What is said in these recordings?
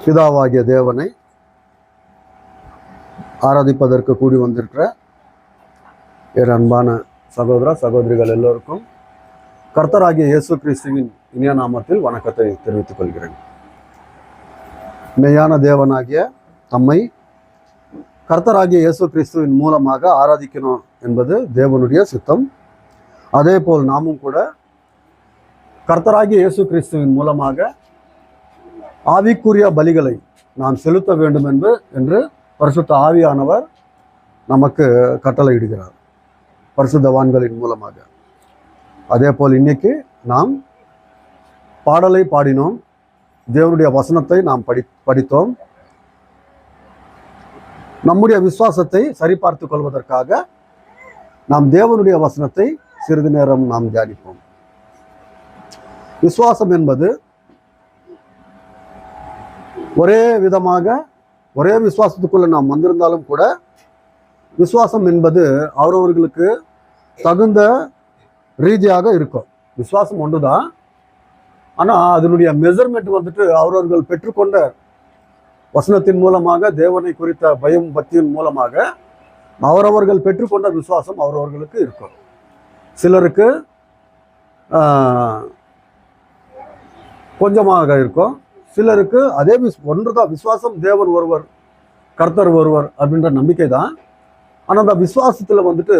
பிதாவாகிய தேவனை ஆராதிப்பதற்கு கூடி வந்திருக்கிற என் அன்பான சகோதர சகோதரிகள் எல்லோருக்கும் கர்த்தராகிய இயேசு கிறிஸ்துவின் இனிய நாமத்தில் வணக்கத்தை தெரிவித்துக் கொள்கிறேன். மெய்யான தேவனாகிய தம்மை கர்த்தராகிய இயேசு கிறிஸ்துவின் மூலமாக ஆராதிக்கணும் என்பது தேவனுடைய சித்தம். அதே போல் நாமும் கூட கர்த்தராகிய இயேசு கிறிஸ்துவின் மூலமாக ஆவிக்குரிய பலிகளை நாம் செலுத்த வேண்டும் என்று பரிசுத்த ஆவியானவர் நமக்கு கட்டளையிடுகிறார் பரிசுத்தவான்களின் மூலமாக. அதே போல் இன்னைக்கு நாம் பாடலை பாடினோம், தேவனுடைய வசனத்தை நாம் படித்தோம். நம்முடைய விசுவாசத்தை சரிபார்த்து கொள்வதற்காக நாம் தேவனுடைய வசனத்தை சிறிது நேரம் நாம் தியானிப்போம். விசுவாசம் என்பது ஒரே விதமாக ஒரே விசுவாசத்துக்குள்ள நாம் வந்திருந்தாலும் கூட விசுவாசம் என்பது அவரவர்களுக்கு தகுந்த ரீதியாக இருக்கும். விசுவாசம் ஒன்று தான், ஆனால் அதனுடைய மெஷர்மெண்ட் வந்துட்டு அவரவர்கள் பெற்றுக்கொண்ட வசனத்தின் மூலமாக தேவனை குறித்த பயம் பக்தியின் மூலமாக அவரவர்கள் பெற்றுக்கொண்ட விசுவாசம் அவரவர்களுக்கு இருக்கும். சிலருக்கு கொஞ்சமாக இருக்கும், சிலருக்கு அதே ஒன்றுதான் விசுவாசம். தேவன் ஒருவர், கர்த்தர் ஒருவர் அப்படின்ற நம்பிக்கை தான். ஆனால் அந்த விசுவாசத்தில் வந்துட்டு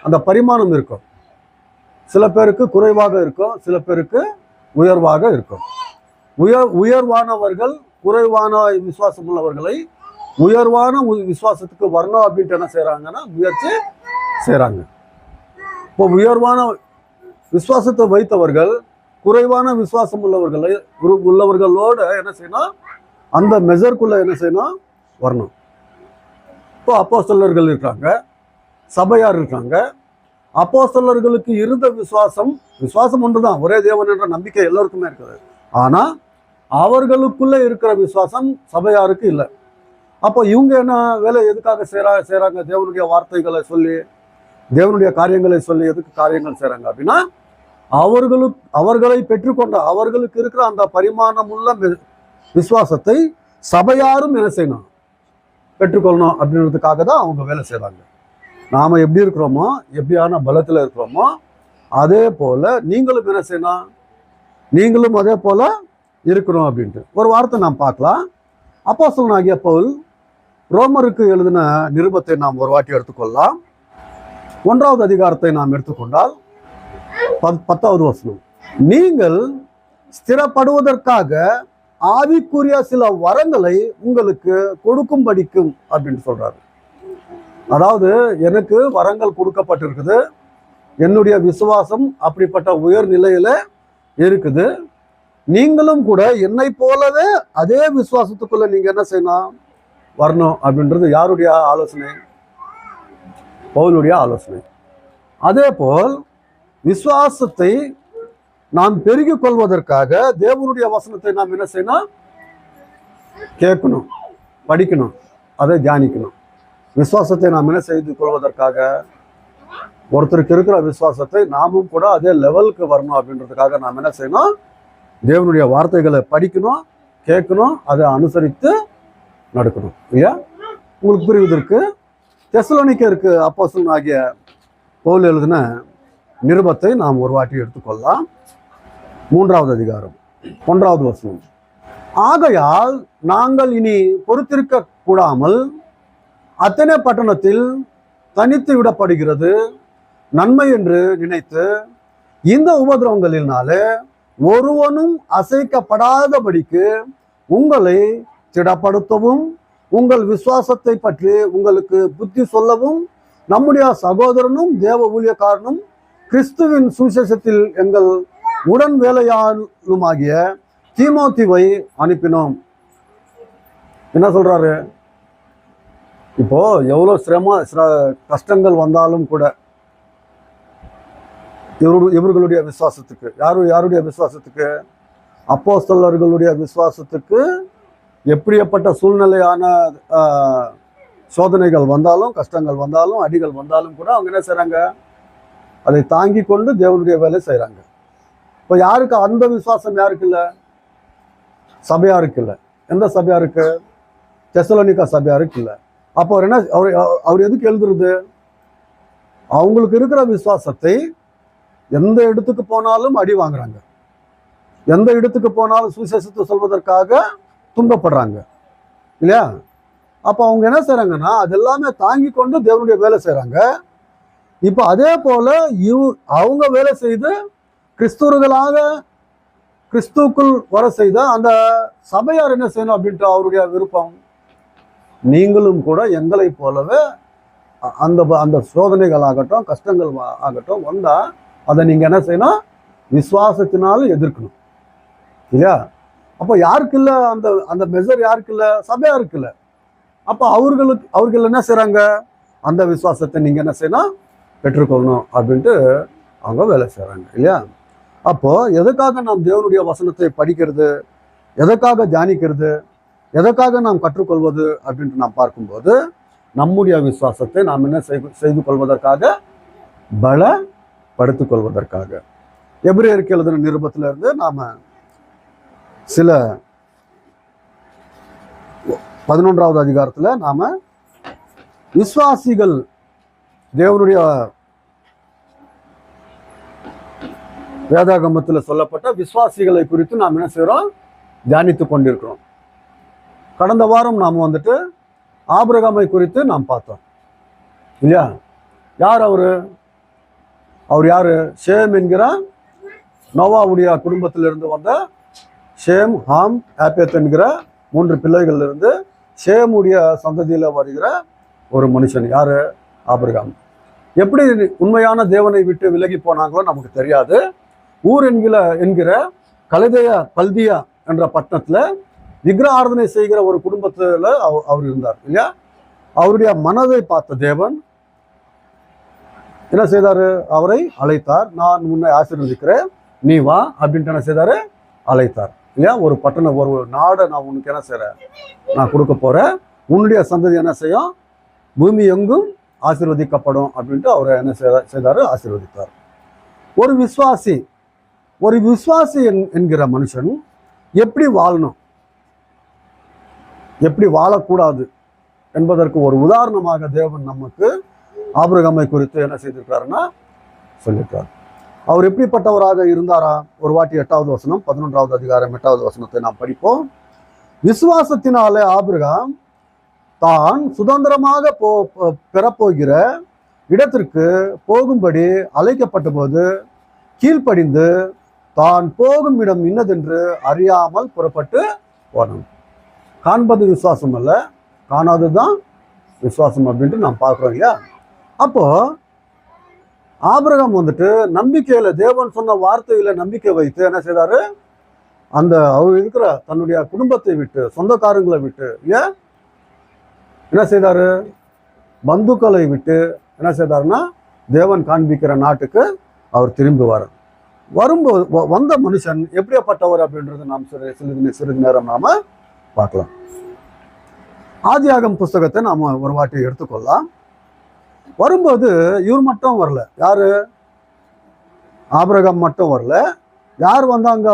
அந்த பரிமாணம் இருக்கும். சில பேருக்கு குறைவாக இருக்கும், சில பேருக்கு உயர்வாக இருக்கும். உயர்வானவர்கள் குறைவான விசுவாசம் உள்ளவர்களை உயர்வான விசுவாசத்துக்கு வரணும் அப்படின்ட்டு என்ன செய்கிறாங்கன்னா முயற்சி செய்கிறாங்க. இப்போ உயர்வான விசுவாசத்தை வைத்தவர்கள் குறைவான விசுவாசம் உள்ளவர்களோட என்ன செய்யணும், அந்த மெஷருக்குள்ள என்ன செய்யணும், வரணும். இப்போ அப்போஸ்தலர்கள் இருக்காங்க, சபையார் இருக்காங்க. அப்போஸ்தலர்களுக்கு இருந்த விசுவாசம் ஒன்றுதான், ஒரே தேவன் என்ற நம்பிக்கை எல்லோருக்குமே இருக்குது. ஆனால் அவர்களுக்குள்ள இருக்கிற விசுவாசம் சபையாருக்கு இல்லை. அப்போ இவங்க என்ன வேலை எதுக்காக செய்கிறாங்க? தேவனுடைய வார்த்தைகளை சொல்லி, தேவனுடைய காரியங்களை சொல்லி எதுக்கு காரியங்கள் செய்கிறாங்க அப்படின்னா, அவர்களை பெற்றுக்கொண்ட அவர்களுக்கு இருக்கிற அந்த பரிமாணமுள்ள விசுவாசத்தை சபையாரும் என்ன செய்யணும், பெற்றுக்கொள்ளணும் அப்படின்றதுக்காக தான் அவங்க வேலை செய்கிறாங்க. நாம் எப்படி இருக்கிறோமோ, எப்படியான பலத்தில் இருக்கிறோமோ அதே போல் நீங்களும் என்ன செய்யணும், நீங்களும் அதே போல் இருக்கணும் அப்படின்ட்டு ஒரு வார்த்தை நாம் பார்க்கலாம். அப்போஸ்தலனாகிய பவுல் ரோமருக்கு எழுதின நிருபத்தை நாம் ஒரு வாட்டி எடுத்துக்கொள்ளலாம். 1வது அதிகாரத்தை நாம் எடுத்துக்கொண்டால் 10வது வசனம், நீங்கள் ஸ்திரப்படுவதற்காக ஆவிக்குரிய சில வரங்களை உங்களுக்கு கொடுக்கும்படிக்கும் அப்படின்னு சொல்றாரு. அதாவது எனக்கு வரங்கள் கொடுக்கப்பட்டிருக்குது, என்னுடைய விசுவாசம் அப்படிப்பட்ட உயர் நிலையில இருக்குது. நீங்களும் கூட என்னை போலவே அதே விசுவாசத்துக்குள்ள நீங்க என்ன செய்யணும், வரணும் அப்படின்றது யாருடைய ஆலோசனை? பவுலுடைய ஆலோசனை. அதே போல் விசுவாசத்தை நாம் பெருகிக் கொள்வதற்காக தேவனுடைய வசனத்தை நாம் என்ன செய்யணும், கேட்கணும், படிக்கணும், அதை தியானிக்கணும். விசுவாசத்தை நாம் என்ன செய்து கொள்வதற்காக, ஒருத்தருக்கு இருக்கிற விசுவாசத்தை நாமும் கூட அதே லெவலுக்கு வரணும் அப்படின்றதுக்காக நாம் என்ன செய்யணும், தேவனுடைய வார்த்தைகளை படிக்கணும், கேட்கணும், அதை அனுசரித்து நடக்கணும். இல்லையா? உங்களுக்கு புரிவதற்கு தெசலோனிக்கருக்கு அப்போஸ்தலனாகிய பவுல் எழுதின நிருபத்தை நாம் ஒரு வாட்டி எடுத்துக்கொள்ளலாம். 3வது அதிகாரம் 1வது வசனம், ஆகையால் நாங்கள் இனி பொறுத்திருக்க கூடாமல் அத்தனை பட்டணத்தில் தனித்து விடப்படுகிறது நன்மை என்று நினைத்து இந்த உபதிரவங்களினாலே ஒருவனும் அசைக்கப்படாதபடிக்கு உங்களை திடப்படுத்தவும் உங்கள் விசுவாசத்தை பற்றி உங்களுக்கு புத்தி சொல்லவும் நம்முடைய சகோதரனும் தேவ ஊழியக்காரனும் கிறிஸ்துவின் சுவிசேஷத்தில் எங்கள் உடன் வேலையாளுமாகிய தீமோத்திவை அனுப்பினோம். என்ன சொல்றாரு? இப்போ எவ்வளோ கஷ்டங்கள் வந்தாலும் கூட இவர்களுடைய விசுவாசத்துக்கு, யாருடைய விசுவாசத்துக்கு? அப்போஸ்தலர்களுடைய விசுவாசத்துக்கு எப்படிப்பட்ட சூழ்நிலையான சோதனைகள் வந்தாலும், கஷ்டங்கள் வந்தாலும், அடிகள் வந்தாலும் கூட அவங்க என்ன செய்கிறாங்க, அதை தாங்கி கொண்டு தேவனுடைய வேலை செய்கிறாங்க. இப்போ யாருக்கு அந்த விசுவாசம்? யாருக்கு இல்லை? சபையாருக்கு இல்லை. எந்த சபையாருக்கு? தெசலோனிக்கா சபையாருக்கு இல்லை. அப்போ அவர் என்ன, அவர் எதுக்கு எழுதுறது? அவங்களுக்கு இருக்கிற விசுவாசத்தை எந்த இடத்துக்கு போனாலும் அடி வாங்குறாங்க, எந்த இடத்துக்கு போனாலும் சுவிசேஷத்தை சொல்வதற்காக துன்பப்படுறாங்க இல்லையா? அப்போ அவங்க என்ன செய்றாங்கன்னா அதெல்லாமே தாங்கி கொண்டு தேவனுடைய வேலை செய்கிறாங்க. இப்போ அதே போல அவங்க வேலை செய்து கிறிஸ்துவர்களாக கிறிஸ்துக்குள் வர செய்த அந்த சபையார் என்ன செய்யணும் அப்படின்ட்டு அவருடைய விருப்பம். நீங்களும் கூட எங்களை போலவே அந்த அந்த சோதனைகள் ஆகட்டும், கஷ்டங்கள் ஆகட்டும் வந்தா அதை நீங்க என்ன செய்யணும்? விசுவாசத்தினாலும் எதிர்க்கணும் இல்லையா? அப்போ யாருக்கு இல்லை அந்த அந்த மெசர்? யாருக்கு இல்லை? சபையாருக்கு இல்லை. அப்போ அவர்கள் என்ன செய்றாங்க? அந்த விசுவாசத்தை நீங்க என்ன செய்யணும்? பெற்றுக்கொள்ளணும் அப்படின்ட்டு அவங்க வேலை செய்றாங்க இல்லையா? அப்போ எதுக்காக நாம் தேவனுடைய வசனத்தை படிக்கிறது, எதுக்காக தியானிக்கிறது, எதற்காக நாம் கற்றுக்கொள்வது அப்படின்ட்டு நாம் பார்க்கும்போது நம்முடைய விசுவாசத்தை நாம் என்ன செய்து கொள்வதற்காக, பலப்படுத்திக் கொள்வதற்காக. எபிரேயருக்கு எழுதின நிருபத்திலிருந்து நாம சில 11வது அதிகாரத்துல நாம விசுவாசிகள் தேவனுடைய வேதாகமத்தில் சொல்லப்பட்ட விசுவாசிகளை குறித்து நாம் என்ன செய்யறோம்? தியானித்து கொண்டிருக்கிறோம். கடந்த வாரம் நாம் வந்துட்டு ஆபிரகாமை குறித்து நாம் பார்த்தோம் இல்லையா? யார் அவரு? அவர் யாரு? ஷேம் என்கிற நோவாவுடைய குடும்பத்திலிருந்து வந்த ஷேம், ஹாம், ஆப்பேத் என்கிற 3 பிள்ளைகள் இருந்து ஷேமுடைய சந்ததியில வருகிற ஒரு மனுஷன். யாரு? ஆபிரகாம். எப்படி உண்மையான தேவனை விட்டு விலகி போனாங்களோ நமக்கு தெரியாது. ஊர் என்கிற கல்தியா என்ற பட்டணத்துல விக்கிர ஆராதனை செய்கிற ஒரு குடும்பத்துல அவர் இருந்தார் இல்லையா? அவருடைய மனதை பார்த்த தேவன் என்ன செய்தாரு? அவரை அழைத்தார். நான் உன்னை ஆசீர்வதிக்கிறேன், நீ வா அப்படின்ட்டு என்ன செய்தாரு? அழைத்தார் இல்லையா? ஒரு பட்டணம், ஒரு நாடை நான் உனக்கு என்ன செய்றேன்? நான் கொடுக்க போறேன். உன்னுடைய சந்ததி என்ன செய்யும்? பூமி எங்கும் ஆசீர்வதிக்கப்படும் அப்படின்ட்டு அவரை என்ன செய்தாரு? ஆசீர்வதித்தார். ஒரு விசுவாசி என்கிற மனுஷன் எப்படி வாழணும், எப்படி வாழக்கூடாது என்பதற்கு ஒரு உதாரணமாக தேவன் நமக்கு ஆபிரகாமை குறித்து என்ன செய்திருக்கிறாருன்னா சொல்லியிருக்கார். அவர் எப்படிப்பட்டவராக இருந்தாரா? ஒரு வாட்டி 8வது வசனம், 11வது அதிகாரம் 8வது வசனத்தை நாம் படிப்போம். விசுவாசத்தினாலே ஆபிரகாம் தான் சுதந்திரமாக பெறப்போகிற இடத்திற்கு போகும்படி அழைக்கப்பட்ட போது கீழ்ப்படிந்து தான் போகும் இடம் இன்னதென்று அறியாமல் புறப்பட்டு போனான். காண்பது விசுவாசம் அல்ல, காணாததுதான் விசுவாசம் அப்படின்ட்டு நாம் பார்க்குறோம் இல்லையா? அப்போ ஆபிரகாம் வந்துட்டு நம்பிக்கையில, தேவன் சொன்ன வார்த்தையில நம்பிக்கை வைத்து என்ன செய்தாரு? அந்த அவர் இருக்கிற தன்னுடைய குடும்பத்தை விட்டு, சொந்தக்காரங்களை விட்டு இல்லையா, என்ன செய்தாரு? பந்துக்களை விட்டு என்ன செய்தாருன்னா தேவன் காண்பிக்கிற நாட்டுக்கு அவர் திரும்புவார். வரும்போது வந்த மனுஷன் எப்படியாப்பட்டவர் அப்படின்றது நாம் சிறிது நேரம் நாம பார்க்கலாம். ஆதியாகமம் புஸ்தகத்தை நாம ஒரு வாட்டி எடுத்துக்கொள்ளலாம். வரும்போது இவர் மட்டும் வரல. யாரு? ஆபிரகாம் மட்டும் வரல. யார் வந்தாங்க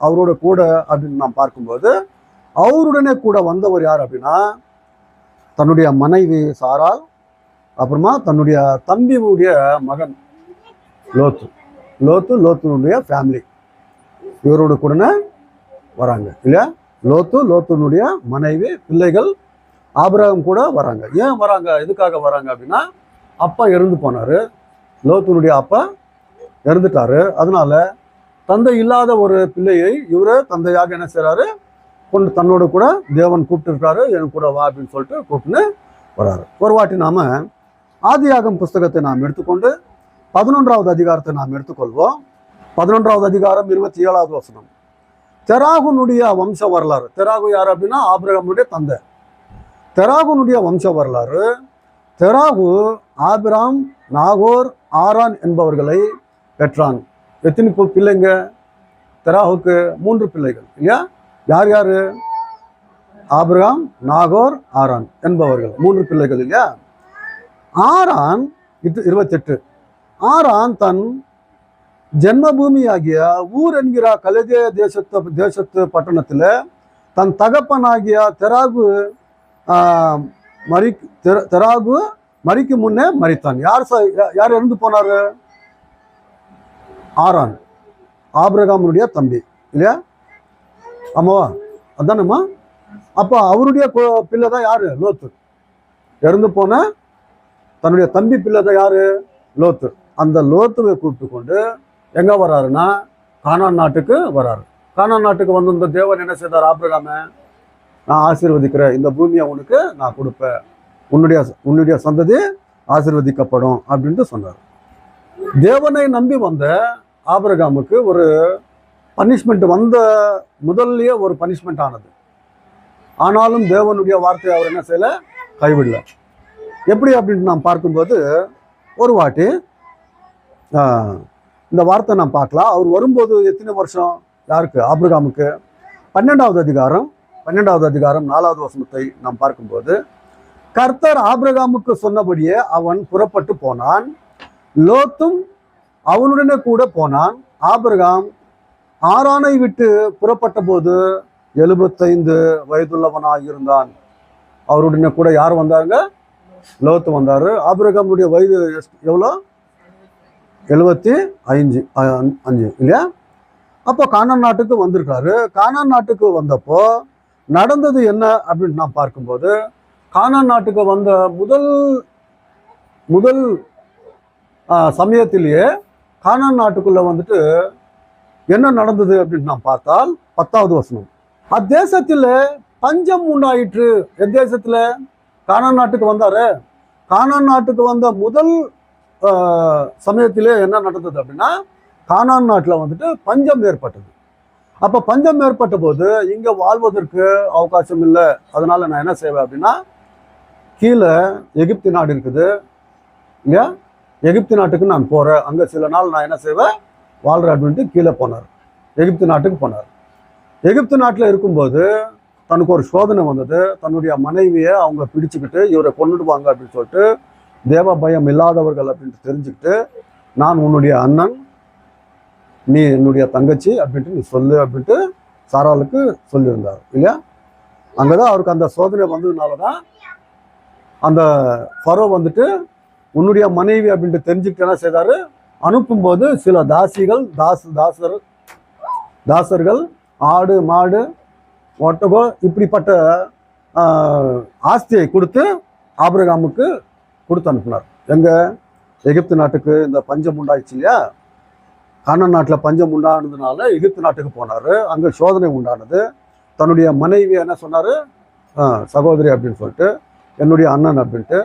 அவரோட கூட அப்படின்னு நாம் பார்க்கும்போது அவருடனே கூட வந்தவர் யார் அப்படின்னா தன்னுடைய மனைவி சாராள், அப்புறமா தன்னுடைய தம்பியுடைய மகன் லோத்துனுடைய ஃபேமிலி இவரோட கூட வராங்க இல்லையா? லோத்துனுடைய மனைவி, பிள்ளைகள், ஆபிரகாம் கூட வராங்க. ஏன் வராங்க? எதுக்காக வராங்க அப்படின்னா அப்பா இறந்து போனாரு, லோத்துனுடைய அப்பா இறந்துட்டாரு. அதனால தந்தை இல்லாத ஒரு பிள்ளையை இவரு தந்தையாக என்ன செய்றாரு? கொண்டு தன்னோட கூட தேவன் கூப்பிட்டுருக்காரு, என் கூட வா அப்படின்னு சொல்லிட்டு கூப்பிட்டுன்னு வராரு. ஒரு வாட்டி நாம ஆதியாகமம் புஸ்தகத்தை நாம் எடுத்துக்கொண்டு 11வது அதிகாரத்தை நாம் எடுத்துக்கொள்வோம். 11வது அதிகாரம் 27வது வசனம். தெராகுனுடைய வம்ச வரலாறு. தெராகு யார் அப்படின்னா ஆபிரகாமுடைய தந்தை. தெராகுனுடைய வம்ச வரலாறு. தெராகு ஆபிராம், நாகோர், ஆரான் என்பவர்களை பெற்றான். எத்தனை பிள்ளைங்க? தெராகுக்கு 3 பிள்ளைகள் இல்லையா? யார் யாரு? ஆபிரகாம், நாகோர், ஆரான் என்பவர்கள் 3 பிள்ளைகள் இல்லையா? ஆரான் 28. ஆரான் தன் ஜென்மபூமியாகிய ஊர் என்கிற கலதே தேசத்து பட்டணத்துல தன் தகப்பனாகிய தெராகு தெராகு மரிக்கு முன்னே மரித்தான். யார் இறந்து போனாரு? ஆரான், ஆபிரகாமுடைய தம்பி இல்லையா? ஆமாவா? அதானம்மா. அப்போ அவருடைய பிள்ளை தான் யாரு? லோத்து. இறந்து போன தன்னுடைய தம்பி பிள்ளை தான் யாரு? லோத்து. அந்த லோத்துவை கூப்பிட்டு கொண்டு எங்க வராருன்னா கானான் நாட்டுக்கு வராரு. கானான் நாட்டுக்கு வந்து இந்த தேவன் என்ன செய்தார்? ஆபிரகாமை, நான் ஆசீர்வதிக்கிறேன், இந்த பூமியை உனக்கு நான் கொடுப்பேன், உன்னுடைய சந்ததி ஆசீர்வதிக்கப்படும் அப்படின்ட்டு சொன்னார். தேவனை நம்பி வந்த ஆபிரகாமுக்கு ஒரு பனிஷ்மெண்ட் வந்த முதல்லயே ஒரு பனிஷ்மெண்ட் ஆனது. ஆனாலும் தேவனுடைய வார்த்தையை அவர் என்ன செய்யல? கைவிடல. எப்படி அப்படின்ட்டு நாம் பார்க்கும்போது ஒரு வாட்டி இந்த வார்த்தை நாம் பார்க்கலாம். அவர் வரும்போது எத்தனை வருஷம்? யாருக்கு? ஆபிரகாமுக்கு. 12வது அதிகாரம் 4வது வசனத்தை நாம் பார்க்கும்போது, கர்த்தர் ஆபிரகாமுக்கு சொன்னபடியே அவன் புறப்பட்டு போனான், லோத்தும் அவனுடனே கூட போனான். ஆபிரகாம் ஆரானை விட்டு புறப்பட்ட போது 75 வயதுள்ளவனாக இருந்தான். அவருடனே கூட யார் வந்தாங்க? லோத்து வந்தாரு. ஆபிரகாமுடைய வயது எவ்வளோ? 75 இல்லையா? அப்போ கானான் நாட்டுக்கு வந்திருக்காரு. கானான் நாட்டுக்கு வந்தப்போ நடந்தது என்ன அப்படின்னு நாம் பார்க்கும்போது, கானான் நாட்டுக்கு வந்த முதல் சமயத்திலேயே கானான் நாட்டுக்குள்ள வந்துட்டு என்ன நடந்தது அப்படின்னு நாம் பார்த்தால் 10வது வசனம், அத்தேசத்துல பஞ்சம் உண்டாயிற்று. எத்தேசத்துல? கானான் நாட்டுக்கு வந்தாரு. கானான் நாட்டுக்கு வந்த முதல் சமயத்திலே என்ன நடந்தது அப்படின்னா, கானான் நாட்டில் வந்துட்டு பஞ்சம் ஏற்பட்டது. அப்போ பஞ்சம் ஏற்பட்ட போது இங்கே வாழ்வதற்கு அவகாசம் இல்லை. அதனால நான் என்ன செய்வேன் அப்படின்னா, கீழே எகிப்து நாடு இருக்குது இல்லையா? எகிப்து நாட்டுக்கு நான் போகிறேன், அங்கே சில நாள் நான் என்ன செய்வேன்? வாழ்கிறேன் அப்படின்ட்டு கீழே போனார். எகிப்து நாட்டுக்கு போனார். எகிப்து நாட்டில் இருக்கும்போது தனக்கு ஒரு சோதனை வந்தது. தன்னுடைய மனைவியை அவங்க பிடிச்சுக்கிட்டு இவரை கொண்டுடுவாங்க அப்படின்னு சொல்லிட்டு, தேவ பயம் இல்லாதவர்கள் அப்படின்ட்டு தெரிஞ்சுக்கிட்டு, நான் உன்னுடைய அண்ணன், நீ என்னுடைய தங்கச்சி அப்படின்ட்டு நீ சொல்லு அப்படின்ட்டு சாராளுக்கு சொல்லியிருந்தார் இல்லையா? அங்கதான் அவருக்கு அந்த சோதனை வந்ததுனால தான் அந்த ஃபரோ வந்துட்டு உன்னுடைய மனைவி அப்படின்ட்டு தெரிஞ்சுக்கிட்டு என்ன செய்தாரு? அனுப்பும்போது சில தாசர்கள் ஆடு மாடு ஒட்டகோ இப்படிப்பட்ட ஆஸ்தியை கொடுத்து ஆபிரகாமுக்கு கொடுத்து அனுப்பினார். எங்க? எகிப்து நாட்டுக்கு. இந்த பஞ்சம் உண்டாயிடுச்சு இல்லையா? கானான் நாட்டில் பஞ்சம் உண்டானதுனால எகிப்து நாட்டுக்கு போனார். அங்கே சோதனை உண்டானது. தன்னுடைய மனைவி என்ன சொன்னார்? சகோதரி அப்படின்னு சொல்லிட்டு, என்னுடைய அண்ணன் அப்படின்ட்டு.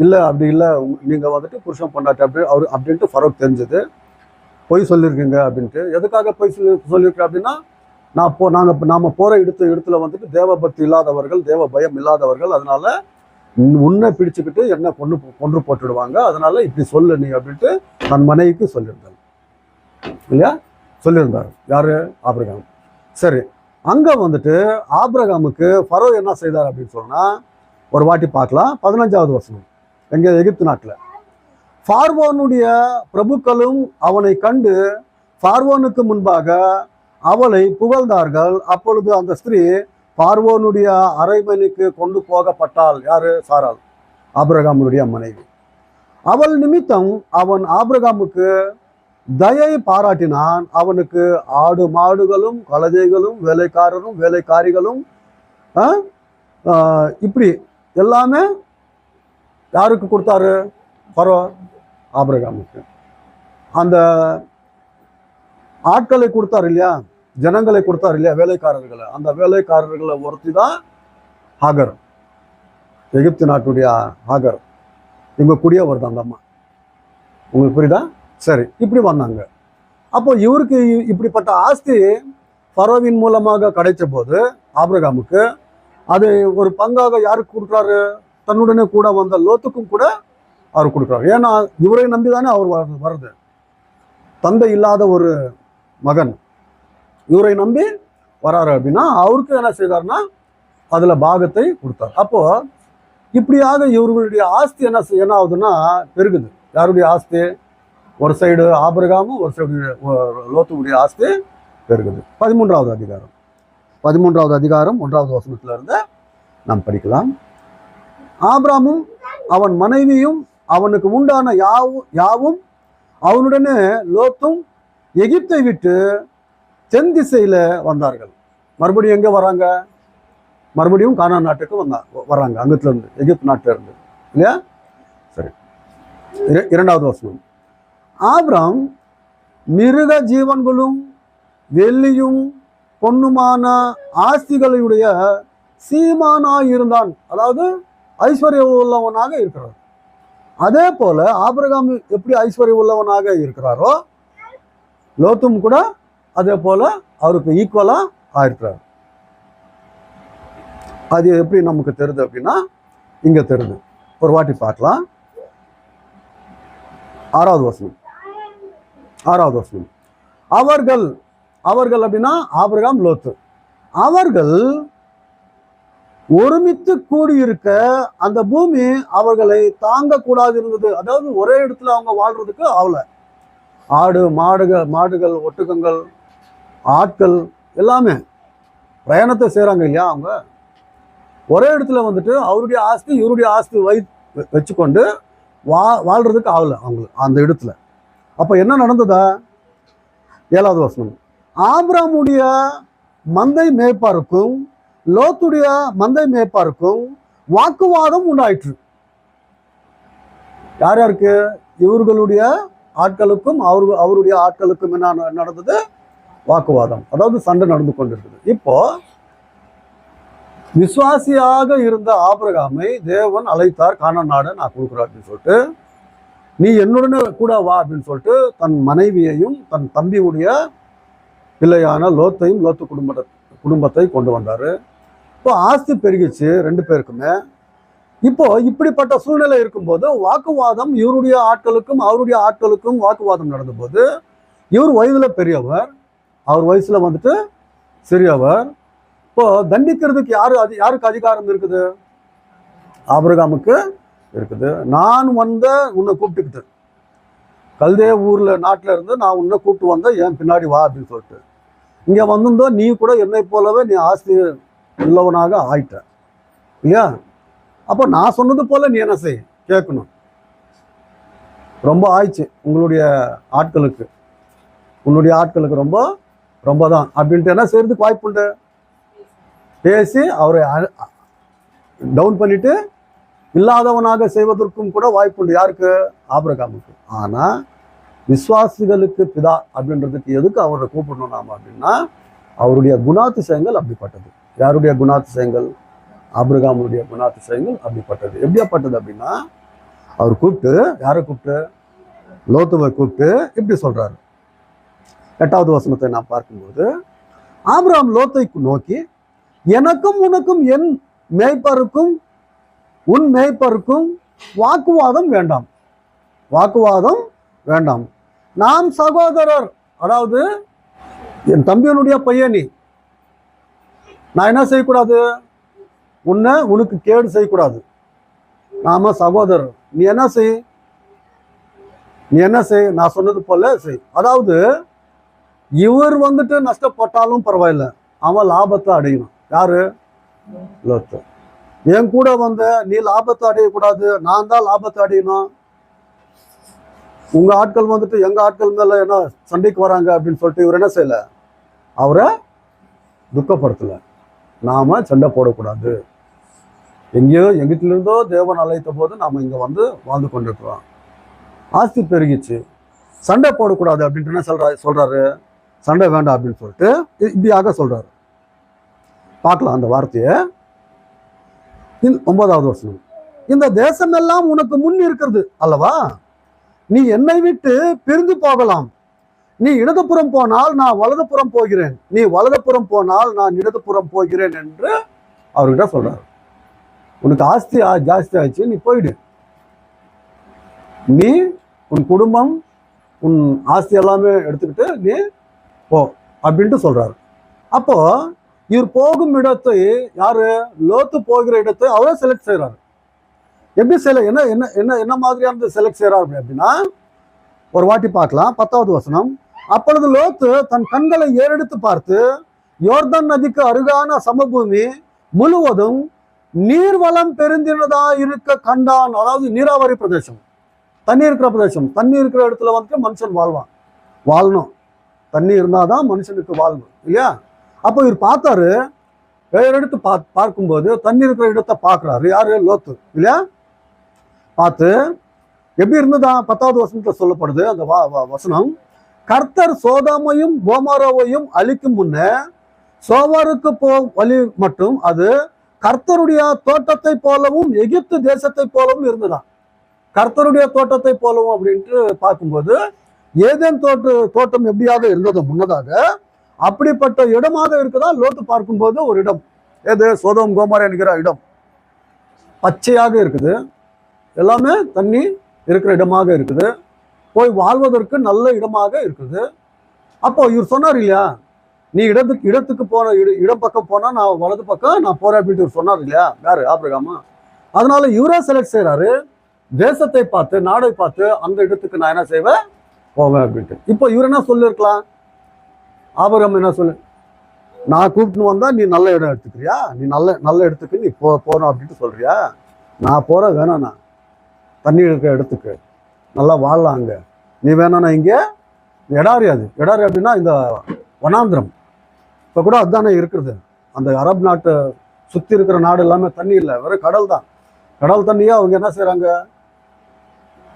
இல்லை, அப்படி இல்லை, நீங்கள் வந்துட்டு புருஷன் பொண்டாட்டி அப்படின்ட்டு ஃபரோக் தெரிஞ்சது. பொய் சொல்லியிருக்கீங்க அப்படின்ட்டு. எதுக்காக பொய் சொல்லியிருக்கேன் அப்படின்னா, நாம் போகிற இடத்துல வந்துட்டு தேவபக்தி இல்லாதவர்கள், தேவ பயம் இல்லாதவர்கள், அதனால உன்னை பிடிச்சுக்கிட்டு என்ன கொன்று போட்டுடுவாங்க, அதனால இப்படி சொல்லு நீ அப்படின்ட்டு தன் மனைவிக்கு சொல்லியிருந்தார் இல்லையா? சொல்லியிருந்தார். யாரு? ஆபிரகாம். சரி, அங்கே வந்துட்டு ஆபிரகாமுக்கு ஃபரோ என்ன செய்தார் அப்படின்னு சொன்னால் ஒரு வாட்டி பார்க்கலாம். 15வது வசனம். எங்கே? எகிப்து நாட்டில். பார்வோனுடைய பிரபுக்களும் அவனை கண்டு பார்வோனுக்கு முன்பாக அவளை புகழ்ந்தார்கள். அப்பொழுது அந்த ஸ்திரீ பார்வோனுடைய அரைமனைக்கு கொண்டு போகப்பட்டாள். யாரு? சாராள், ஆபிரகாமுடைய மனைவி. அவள் நிமித்தம் அவன் ஆபிரகாமுக்கு தயை பாராட்டினான். அவனுக்கு ஆடு மாடுகளும் கழுதைகளும் வேலைக்காரரும் வேலைக்காரிகளும் இப்படி எல்லாமே யாருக்கு கொடுத்தாரு? ஃபரோ ஆபிரகாமுக்கு. அந்த ஆட்களை கொடுத்தாரு இல்லையா? ஜனங்களை கொடுத்தாரு இல்லையா? வேலைக்காரர்களை. அந்த வேலைக்காரர்களை ஒருத்தி தான் ஹாகர், எகிப்து நாட்டுடைய ஹாகர். இவங்க கூடிய வருது அந்த அம்மா. உங்களுக்கு புரியுதா? சரி, இப்படி வந்தாங்க. அப்போ இவருக்கு இப்படிப்பட்ட ஆஸ்தி ஃபரோவின் மூலமாக கிடைச்ச போது ஆபிரகாமுக்கு அது ஒரு பங்காக யாருக்கு கொடுக்குறாரு? தன்னுடனே கூட வந்த லோத்துக்கும் கூட அவர் கொடுக்குறாரு. ஏன்னா இவரை நம்பி தானே அவர் வருது. தந்தை இல்லாத ஒரு மகன் இவரை நம்பி வராரு அப்படின்னா அவருக்கு என்ன செய்தார்னா அதில் பாகத்தை கொடுத்தார். அப்போ இப்படியாக இவர்களுடைய ஆஸ்தி என்ன ஆகுதுன்னா பெருகுது. யாருடைய ஆஸ்தி? ஒரு சைடு ஆபிரகாமும் ஒரு சைடு லோத்துடைய ஆஸ்தி பெருகுது. 13வது அதிகாரம் 13வது அதிகாரம் 1வது வசனத்திலிருந்து நாம் படிக்கலாம். ஆபிரகாமும் அவன் மனைவியும் அவனுக்கு உண்டான யாவும் அவனுடனே லோத்தும் எகிப்தை விட்டு தென் திசையில வந்தார்கள். மறுபடியும் எங்க வராங்க? மறுபடியும் கானான் நாட்டுக்கு வராங்க, அங்கத்துல இருந்து, எகிப்து நாட்டில இருந்து, இல்லையா? சரி, 2வது வசனம். ஆபிரகாம் மிருக ஜீவன்களும் வெள்ளியும் பொன்னுமான ஆஸ்திகளுடைய சீமானாய் இருந்தான். அதாவது ஐஸ்வர்ய உள்ளவனாக இருக்கிறார். அதே போல ஆபிரகாம் எப்படி ஐஸ்வர்ய உள்ளவனாக இருக்கிறாரோ லோத்தும் கூட அதே போல அவருக்கு ஈக்குவலா ஆயிருக்கிறார். அது எப்படி நமக்கு தெரியுது அப்படின்னா இங்க தெரியுது. ஒரு வாட்டி பார்க்கலாம். 6வது வசனம். அவர்கள் அப்படின்னா ஆபிரகாம் லோத்து. அவர்கள் ஒருமித்து கூடியிருக்க அந்த பூமி அவர்களை தாங்க கூடாது இருந்தது. அதாவது ஒரே இடத்துல அவங்க வாழ்றதுக்கு ஆகல. ஆடு மாடுகள் ஒட்டுக்கங்கள் ஆட்கள் எல்லாமே பிரயாணத்தை செய்றாங்க இல்லையா? அவங்க ஒரே இடத்துல வந்துட்டு அவருடைய ஆஸ்தி இவருடைய ஆஸ்தி வச்சுக்கொண்டு வாழ்றதுக்கு ஆகல அவங்களுக்கு அந்த இடத்துல. அப்ப என்ன நடந்ததா? 7வது வசனம். ஆபிரகாமுடைய மந்தை மேய்ப்பாருக்கும் லோத்துடைய மந்தை மேய்ப்பாருக்கும் வாக்குவாதம் உண்டாயிற்று. யார் யாருக்கு? இவர்களுடைய ஆட்களுக்கும் அவருடைய ஆட்களுக்கும் என்ன நடந்தது? வாக்குவாதம், அதாவது சண்டை நடந்து கொண்டிருக்குது. இப்போ விசுவாசியாக இருந்த ஆபிரகாமை தேவன் அழைத்தார். கானான் நாடு நான் கொடுக்குறேன் அப்படின்னு சொல்லிட்டு, நீ என்னுடனே கூட வா அப்படின்னு சொல்லிட்டு தன் மனைவியையும் தன் தம்பியுடைய பிள்ளையான லோத்தையும் லோத்து குடும்பத்தை கொண்டு வந்தாரு. இப்போ ஆஸ்தி பெருகிச்சு 2 பேருக்குமே. இப்போ இப்படிப்பட்ட சூழ்நிலை இருக்கும்போது வாக்குவாதம் இவருடைய ஆட்களுக்கும் அவருடைய ஆட்களுக்கும் வாக்குவாதம் நடந்த போது, இவர் வயதுல பெரியவர், அவர் வயசுல வந்துட்டு சிறியவர். இப்போ தண்டிக்கிறதுக்கு யாருக்கு அதிகாரம் இருக்குது? ஆபிரகாமுக்கு இருக்குது. நான் உன்னை கூப்பிட்டுக்கிட்டு கல்தே ஊர்ல நாட்டுல இருந்து நான் உன்னை கூப்பிட்டு வந்தேன், என் பின்னாடி வா அப்படின்னு சொல்லிட்டு. இங்க வந்திருந்தோ நீ கூட என்னை போலவே நீ ஆஸ்தி உள்ளவனாக ஆயிட்ட இல்லையா? அப்போ நான் சொன்னது போல நீ என்ன செய், கேட்கணும். ரொம்ப ஆயிடுச்சு உன்னுடைய ஆட்களுக்கு ரொம்ப தான் அப்படின்ட்டு என்ன செய்யறதுக்கு வாய்ப்புண்டு. பேசி அவரை டவுன் பண்ணிட்டு இல்லாதவனாக செய்வதற்கும் கூட வாய்ப்புண்டு. யாருக்கு? ஆபிரகாமுக்கு. ஆனா விசுவாசிகளுக்கு பிதா அப்படின்றதுக்கு எதுக்கு அவரை கூப்பிடணும் நாம அப்படின்னா, அவருடைய குணாதிசயங்கள் அப்படிப்பட்டது. யாருடைய குணாதிசயங்கள்? ஆபிரகாமுடைய குணாதிசயங்கள் அப்படிப்பட்டது. எப்படியாப்பட்டது அப்படின்னா, அவர் கூப்பிட்டு, யாரை கூப்பிட்டு? லோத்துவை கூப்பிட்டு இப்படி சொல்றாரு. 8வது வசனத்தை நான் பார்க்கும்போது, ஆபிரகாம் லோத்தை நோக்கி, எனக்கும் உனக்கும் என் மேய்ப்பருக்கும் உன் மேய்ப்பருக்கும் வாக்குவாதம் வேண்டாம். நாம் சகோதரர். அதாவது என் தம்பியனுடைய பையன் நீ. நான் என்ன செய்யக்கூடாது? உனக்கு கேடு செய்யக்கூடாது. நாம சகோதரர். நீ என்ன செய், நான் சொன்னது போல செய். அதாவது இவர் வந்துட்டு நஷ்டப்பட்டாலும் பரவாயில்ல, அவன் லாபத்தை அடையணும். யாரு? லோத்து. என் கூட நீ லாபத்தை அடையக்கூடாது, நான் தான் லாபத்தை அடையணும். உங்க ஆட்கள் வந்துட்டு எங்க ஆட்கள் மேல என்ன சண்டைக்கு வராங்க அப்படின்னு சொல்லிட்டு இவர் என்ன செய்யல, அவரை துக்கப்படுத்தல. நாம சண்டை போடக்கூடாது. எங்கிட்டிலிருந்தோ தேவன் அழைத்த போது நாம இங்க வாழ்ந்து கொண்டிருக்கிறோம். ஆஸ்தி பெருகிச்சு, சண்டை போடக்கூடாது அப்படின்ட்டு என்ன சொல்றாரு? சண்டை வேண்டாம் அப்படின்னு சொல்லிட்டு இப்படியாக சொல்றாரு. பார்க்கலாம் அந்த வார்த்தையை. 9வது வசனம். இந்த தேசம் எல்லாம் உனக்கு முன் இருக்கிறது அல்லவா? நீ என்னை விட்டு பிரிந்து போகலாம். நீ இடதுபுறம் போனால் நான் வலதுபுறம் போகிறேன், நீ வலதுபுறம் போனால் நான் இடதுபுறம் போகிறேன் என்று அவர்கிட்ட சொல்றாரு. உனக்கு ஆஸ்தி ஜாஸ்தி ஆயிடுச்சு, நீ போயிடு. நீ உன் குடும்பம் உன் ஆஸ்தி எல்லாமே எடுத்துக்கிட்டு நீ போ அப்படின்ட்டு சொல்றாரு. அப்போ இவர் போகும் இடத்தை, யாரு? லோத்து போகிற இடத்தை அவரே செலக்ட் செய்யறாரு. எப்படி என்ன மாதிரியான செலக்ட் செய்யறாரு அப்படின்னா, ஒரு வாட்டி பார்க்கலாம். 10வது வசனம். அப்பொழுது லோத்து தன் கண்களை ஏறெடுத்து பார்த்து யோர்தான் நதிக்கு அருகான சமபூமி முழுவதும் நீர்வளம் பெருந்தினதா இருக்க கண்டான். அதாவது நீராவரி பிரதேசம், தண்ணி இருக்கிற பிரதேசம். தண்ணி இருக்கிற இடத்துல வந்துட்டு மனுஷன் வாழணும். தண்ணி இருந்தாதான் மனுஷனுக்கு வாழ்வு இல்லையா? அப்போ இவர் பார்த்தாரு, வேற இடத்து பார்க்கும்போது தண்ணி இருக்கிற இடத்த பார்க்குறாரு. யாரு? லோத்து இல்லையா? பார்த்து எப்படி இருந்ததா 10வது வசனத்துல சொல்லப்படுது அந்த வசனம். கர்த்தர் சோதோமையும் கோமோராவையும் அழிக்கும் முன்னே சோவாருக்கு வழி மட்டும் அது கர்த்தருடைய தோட்டத்தை போலவும் எகிப்து தேசத்தை போலவும் இருந்ததாம். கர்த்தருடைய தோட்டத்தை போலவும் அப்படின்ட்டு பார்க்கும்போது ஏதேன் தோட்டம் எப்படியாக இருந்ததோ முன்னதாக அப்படிப்பட்ட இடமாக இருக்குதா லோத்து பார்க்கும்போது ஒரு இடம். ஏது? சோதோம் கோமோரா என்கிற இடம் பச்சையாக இருக்குது, எல்லாமே தண்ணி இருக்கிற இடமாக இருக்குது, போய் வாழ்வதற்கு நல்ல இடமாக இருக்குது. அப்போ இவர் சொன்னார் இல்லையா, நீ இடத்துக்கு போன இடம் பக்கம் போனா நான் வலது பக்கம் நான் போறேன் அப்படின்ட்டு இவர் சொன்னார் இல்லையா? யாரு? ஆபிரகாமா. அதனால இவரே செலக்ட் செய்யறாரு, தேசத்தை பார்த்து நாடை பார்த்து அந்த இடத்துக்கு நான் என்ன செய்வேன், போவேன் அப்படின்ட்டு. இப்போ இவர் என்ன சொல்லிருக்கலாம்? ஆபிரகாம் என்ன சொல்லு, நான் கூப்பிட்டு வந்தா நீ நல்ல இடம் எடுத்துக்கிறியா, நீ நல்ல இடத்துக்கு நீ போகணும் அப்படின்ட்டு சொல்றியா? நான் போற வேணாண்ணா, தண்ணி இருக்கிற இடத்துக்கு நல்லா வாழலாம் அங்க. நீ வேணாண்ணா இங்கே எடாரி. அது எடாரி அப்படின்னா இந்த வனாந்திரம். இப்போ கூட அதுதானே இருக்கிறது. அந்த அரபு நாட்டை சுற்றி இருக்கிற நாடு எல்லாமே தண்ணி இல்லை, வெறும் கடல் தான். கடல் தண்ணியாக அவங்க என்ன செய்கிறாங்க,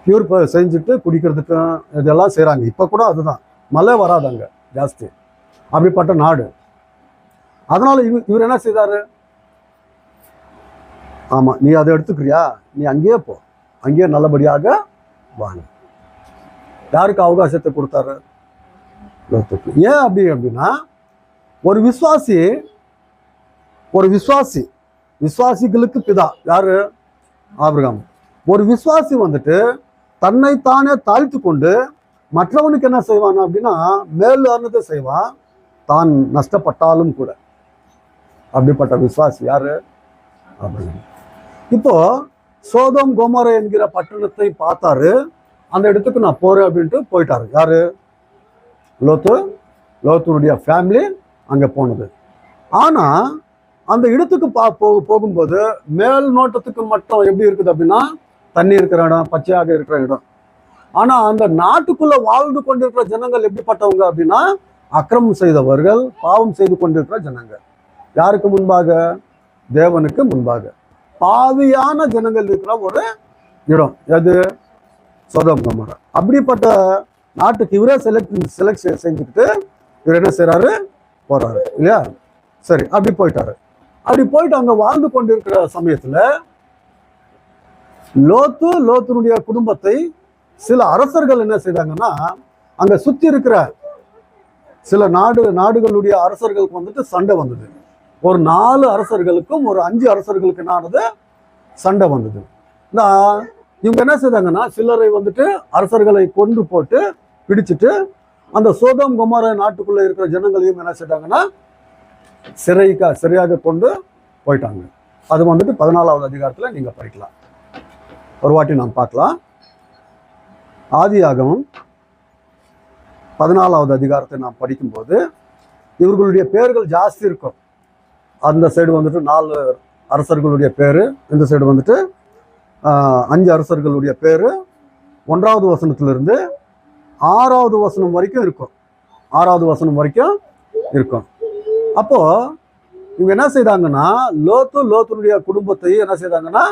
பியூரிஃபை செஞ்சுட்டு குடிக்கிறதுக்கும் இதெல்லாம் செய்கிறாங்க. இப்போ கூட அதுதான், மழை வராது அங்கே ஜாஸ்தி, அப்படிப்பட்ட நாடு. அதனால இவர் என்ன செய்தாரு, ஆமாம் நீ அதை எடுத்துக்கிறியா, நீ அங்கேயே போ, அங்கேயே நல்லபடியாக வாங்க. யாருக்கு அவகாசத்தை கொடுத்தாரு? லோத்துக்கு. ஏன் அப்படின்னா ஒரு விசுவாசிகளுக்கு பிதா யாரு? ஆபிரகாம். ஒரு விசுவாசி வந்துட்டு தன்னைத்தானே தாழ்த்து கொண்டு மற்றவனுக்கு என்ன செய்வான் அப்படின்னா மேலானதை செய்வான், தான் நஷ்டப்பட்டாலும் கூட. அப்படிப்பட்ட விசுவாசி யாரு? ஆபிரகாம். இப்போ சோதோம் கோமோரா என்கிற பட்டணத்தை பார்த்தாரு, அந்த இடத்துக்கு நான் போறேன் அப்படின்ட்டு போயிட்டாரு. யாரு? லோத்துனுடைய ஃபேமிலி அங்கே போனது. ஆனால் அந்த இடத்துக்கு போகும்போது மேல் நோட்டத்துக்கு மட்டும் எப்படி இருக்குது அப்படின்னா தண்ணி இருக்கிற இடம், பச்சையாக இருக்கிற இடம். ஆனால் அந்த நாட்டுக்குள்ள வாழ்ந்து கொண்டிருக்கிற ஜனங்கள் எப்படிப்பட்டவங்க அப்படின்னா அக்கிரமம் செய்தவர்கள், பாவம் செய்து கொண்டிருக்கிற ஜனங்கள். யாருக்கு முன்பாக? தேவனுக்கு முன்பாக பாவியான ஜனங்கள் இருக்கிற ஒரு இடம். எது? சோதோம் கோமோரா. அப்படிப்பட்ட நாட்டுக்கு இவரே செலக்ட் செஞ்சுக்கிட்டு இவர் என்ன செய்யறாரு, போறாரு இல்லையா? சரி, அப்படி போயிட்டாரு. அப்படி போயிட்டு அங்க வாழ்ந்து கொண்டிருக்கிற சமயத்துல லோத்துனுடைய குடும்பத்தை சில அரசர்கள் என்ன செய்தாங்கன்னா, அங்க சுத்தி இருக்கிற சில நாடுகளுடைய அரசர்களுக்கு வந்துட்டு சண்டை வந்தது. ஒரு 4 அரசர்களுக்கும் ஒரு 5 அரசர்களுக்கு என்னானது சண்டை வந்தது. இவங்க என்ன செய்தாங்கன்னா சிலரை வந்துட்டு அரசர்களை கொண்டு போட்டு பிடிச்சிட்டு அந்த சோதோம் கோமோரா நாட்டுக்குள்ள இருக்கிற ஜனங்களையும் என்ன செய்தாங்கன்னா சரியாக கொண்டு போயிட்டாங்க. அது வந்துட்டு 14வது அதிகாரத்துல நீங்க படிக்கலாம், ஒரு வாட்டி நாம் பார்க்கலாம். ஆதியாகமம் 14வது அதிகாரத்தை நாம் படிக்கும்போது இவர்களுடைய பெயர்கள் ஜாஸ்தி இருக்கும். அந்த சைடு வந்துட்டு 4 அரசர்களுடைய பேரு, இந்த சைடு வந்துட்டு 5 அரசர்களுடைய பேரு 1வது வசனத்திலிருந்து 6வது வசனம் வரைக்கும் இருக்கும். 6வது வசனம் வரைக்கும் இருக்கும். அப்போ இவங்க என்ன செய்தாங்கன்னா லோத்துனுடைய குடும்பத்தை என்ன செய்தாங்கன்னா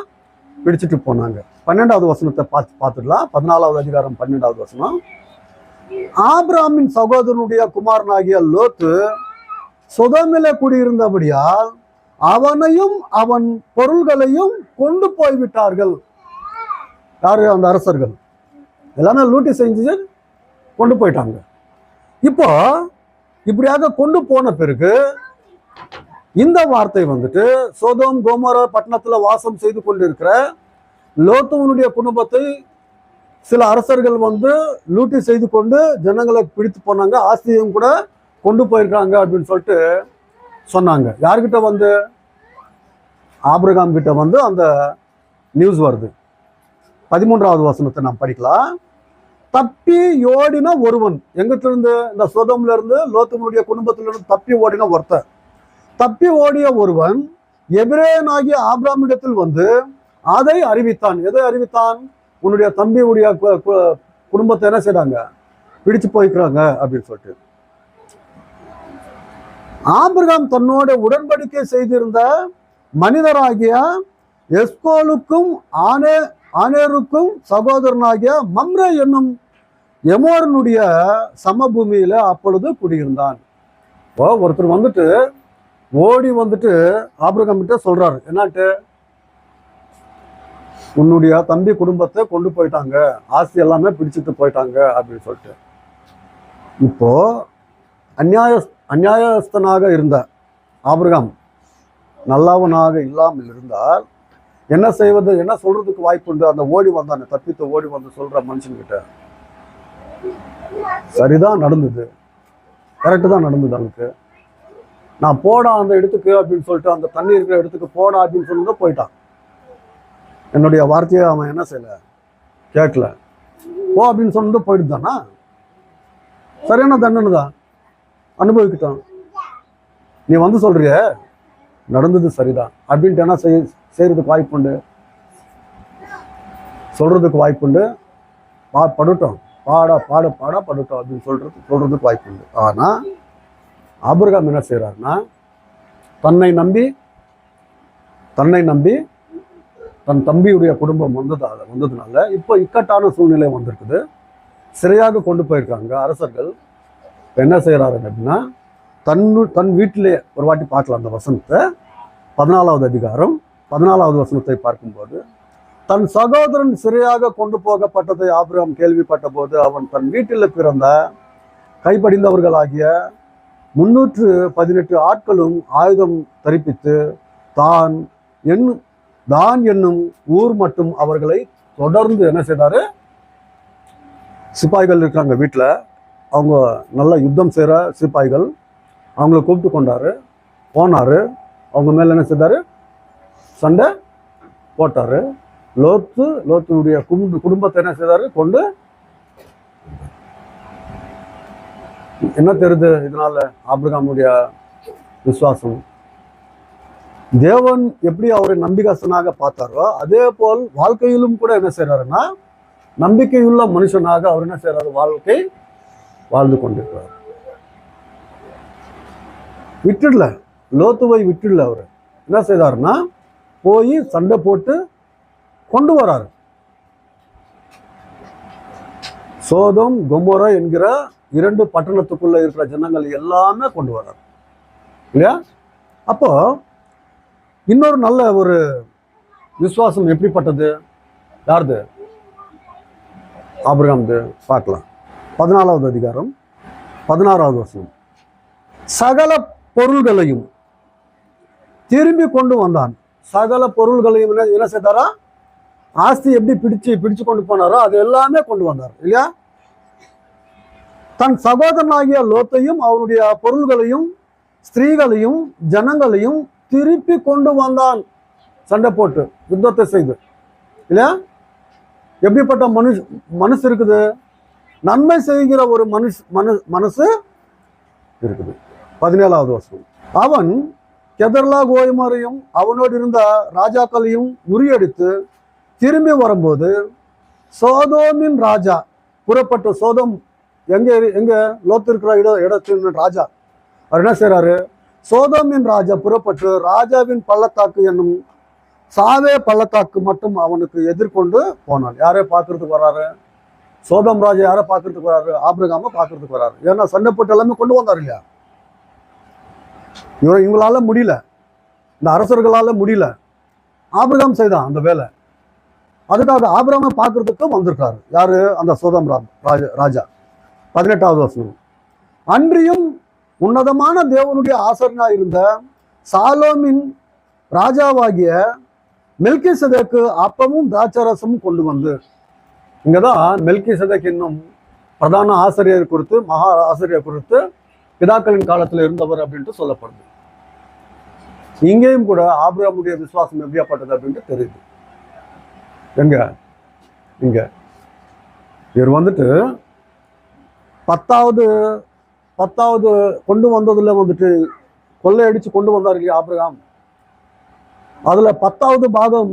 பிடிச்சிட்டு போனாங்க. 12வது வசனத்தை பார்த்துடலாம். 14வது அதிகாரம் 12வது வசனம். ஆபிரகாமின் சகோதரனுடைய குமாரனாகிய லோத்து சொதோமிலே குடியிருந்தபடியால் அவனையும் அவன் பொருள்களையும் கொண்டு போய்விட்டார்கள். யாரு? அந்த அரசர்கள் எல்லாமே லூட்டி செஞ்சு கொண்டு போயிட்டாங்க. இப்போ இப்படியாக கொண்டு போன பிறகு இந்த வார்த்தை வந்துட்டு சோதோம் கோமோரா பட்டணத்துல வாசம் செய்து கொண்டிருக்கிற லோத்துவனுடைய குடும்பத்தை சில அரசர்கள் வந்து லூட்டி செய்து கொண்டு ஜனங்களை பிடித்து போனாங்க, ஆஸ்தியும் கூட கொண்டு போயிருக்காங்க அப்படின்னு சொல்லிட்டு சொன்னாங்க. யார்கிட்ட வந்து? ஆபிரகாம் கிட்ட வந்து அந்த நியூஸ் வருது. 13வது வசனத்தை நாம் படிக்கலாம். தப்பி ஓடின ஒருவன், எங்கிட்ட இருந்து, இந்த சோதோம்ல இருந்து, லோத்துனுடைய குடும்பத்திலிருந்து தப்பி ஓடின ஒருத்தர், தப்பி ஓடிய ஒருவன் எபிரேயனாகிய ஆபிரகாமிடத்தில் வந்து அதை அறிவித்தான். எதை அறிவித்தான்? உன்னுடைய தம்பியுடைய குடும்பத்தை என்ன செய்றாங்க, பிடிச்சு போய்க்கிறாங்க அப்படின்னு சொல்லிட்டு. ஆபிரகாம் தன்னோட உடன்படிக்கை செய்திருந்த மனிதராகிய எஸ்கோலுக்கும் ஆனேருக்கும் சகோதரனாகிய மம்ரே என்னும் எமோரனுடைய சமபூமியில அப்பொழுது குடியிருந்தான். ஒருத்தர் வந்துட்டு ஓடி வந்துட்டு ஆபிரகாம் கிட்ட சொல்றாரு, என்னாட்டு, உன்னுடைய தம்பி குடும்பத்தை கொண்டு போயிட்டாங்க, ஆஸ்தி எல்லாமே பிடிச்சிட்டு போயிட்டாங்க அப்படின்னு சொல்லிட்டு. இப்போ அந்நியாயஸ்தனாக இருந்த ஆபிரகாம் நல்லவனாக இல்லாமல் இருந்தால் என்ன செய்வது, என்ன சொல்றதுக்கு வாய்ப்பு உண்டு? அந்த ஓடி வந்தானே, தப்பித்து ஓடி வந்து சொல்ற மனுஷன்கிட்ட, சரிதான் நடந்தது, கரெக்டு தான் நடந்தது, அவனுக்கு நான் போடா அந்த இடத்துக்கு அப்படின்னு சொல்லிட்டு, அந்த தண்ணி இருக்கிற இடத்துக்கு போடா அப்படின்னு சொல்லிட்டு போயிட்டான். என்னுடைய வார்த்தையை அவன் என்ன செய்யல, கேட்கல, போ அப்படின்னு சொன்னது போயிட்டு தானா, சரியான தண்டனை தான், அனுபவிக்கிட்டான். நீ வந்து சொல்றிய நடந்தது சரிதான் அப்படின்ட்டு என்ன செய்யறதுக்கு வாய்ப்புண்டு, சொல்றதுக்கு வாய்ப்புண்டு, படுட்டோம், பாட படுட்டோம் அப்படின்னு சொல்றதுக்கு வாய்ப்புண்டு. ஆனா ஆபிரகாம் என்ன செய்யறாருன்னா, தன்னை நம்பி தன் தம்பியுடைய குடும்பம் வந்ததுனால இப்போ இக்கட்டான சூழ்நிலை வந்திருக்குது. சிறையாக கொண்டு போயிருக்காங்க அரசர்கள். என்ன செய்யறாரு அப்படின்னா, தன் வீட்டிலே ஒரு வாட்டி பார்க்கலாம் அந்த வசனத்தை, 14வது அதிகாரம் 14வது வசனத்தை பார்க்கும்போது, தன் சகோதரன் சிறையாக கொண்டு போகப்பட்டதை ஆபிரகாம் கேள்விப்பட்ட போது அவன் தன் வீட்டில் பிறந்த கைப்படிந்தவர்களாகிய 318 ஆட்களும் ஆயுதம் தரிப்பித்து தான் என்னும் ஊர் மட்டும் அவர்களை தொடர்ந்து என்ன செய்தாரு, சிப்பாய்கள் இருக்காங்க வீட்டில், அவங்க நல்ல யுத்தம் செய்கிற சிப்பாய்கள், அவங்கள கூப்பிட்டு கொண்டாரு, போனாரு, அவங்க மேல என்ன செய்தாரு, சண்டை போட்டாரு. லோத்துடைய குடும்பத்தை என்ன செய்தாரு, கொண்டு. என்ன தெரியுது இதனால? ஆபிரகாமுடைய விசுவாசம். தேவன் எப்படி அவரை நம்பிக்கைசனாக பார்த்தாரோ அதே போல் வாழ்க்கையிலும் கூட என்ன செய்யறாருன்னா, நம்பிக்கையுள்ள மனுஷனாக அவர் என்ன செய்யறாரு, வாழ்க்கை வாழ்ந்து கொண்டிருக்கிறார். விட்டுடல, லோத்துவை விட்டுடல. அவர் என்ன செய்தாருன்னா, போய் சண்டை போட்டு கொண்டு வராரு. சோதோம் கொமோரா என்கிற 2 பட்டணத்துக்குள்ள இருக்கிற ஜனங்கள் எல்லாமே கொண்டு வராரு இல்லையா? அப்போ இன்னொரு நல்ல ஒரு விசுவாசம் எப்படிப்பட்டது, யாருது? ஆபிரகாம்து. பார்க்கலாம். 14வது அதிகாரம் 16வது வசனம். சகல பொருள்களையும் திரும்பி கொண்டு வந்தான். சகல பொருள்களையும் என்ன செய்தாரா, ஆஸ்தி எப்படி பிடிச்சு கொண்டு போனாரோ அது எல்லாமே கொண்டு வந்தார் இல்லையா? தன் சகோதரனாகிய லோத்தையும் அவருடைய பொருள்களையும் ஸ்திரீகளையும் ஜனங்களையும் திருப்பி கொண்டு வந்தான், சண்டை போட்டு யுத்தத்தை செய்து இல்லையா? எப்படிப்பட்ட மனசு இருக்குது, நன்மை செய்கிற ஒரு மனசு இருக்குது. 17வது வசனம். அவன் கெதர்லா கோயமரையும் அவனோடு இருந்த ராஜாக்களையும் முறியடித்து திரும்பி வரும்போது சோதோமின் ராஜா புறப்பட்ட, சோதோம் எங்க லோத்து இருக்கிற இடத்தின் ராஜா, அவர் என்ன செய்யறாரு, சோதோமின் ராஜா புறப்பட்டு ராஜாவின் பள்ளத்தாக்கு என்னும் சாவே பள்ளத்தாக்கு மட்டும் அவனுக்கு எதிர்கொண்டு போனான். யாரே பார்க்கறதுக்கு வராரு, சோதோம் ராஜா யாரை பார்க்கறதுக்கு வராரு, ஆபிரகாம பார்க்கறதுக்கு வராரு. ஏன்னா சண்டை போட்டு எல்லாமே கொண்டு வந்தார் இல்லையா? இவங்களால முடியல, இந்த அரசர்களால முடியல, ஆபிரகாம் செய்தான் அந்த வேலை. அதுக்காக ஆபிரகாம பார்க்கறதுக்கு வந்திருக்காரு. யாரு? அந்த சோதோம் ராஜா. 18வது வசனம். அன்றியும் உன்னதமான தேவனுடைய ஆசரனா இருந்த சாலோமின் ராஜாவாகிய மெல்கிசேதேக்கு அப்பமும் திராட்சரசமும் கொண்டு வந்து, இங்கதான் மெல்கிசேதேக் என்னும் பிரதான ஆசிரியர் குறித்து, மகா ஆசிரியர் குறித்து பிதாக்களின் காலத்தில் இருந்தவர் அப்படின்ட்டு சொல்லப்படுது. இங்கேயும் கூட ஆபிரகாமுடைய விசுவாசம் எப்படியாப்பட்டது அப்படின்ட்டு தெரியுது. எங்க இங்க இவர் வந்துட்டு பத்தாவது கொண்டு வந்ததுல வந்துட்டு கொள்ளையடிச்சு கொண்டு வந்தார் இல்லையா ஆபிரகாம், அதுல 10வது பாகம்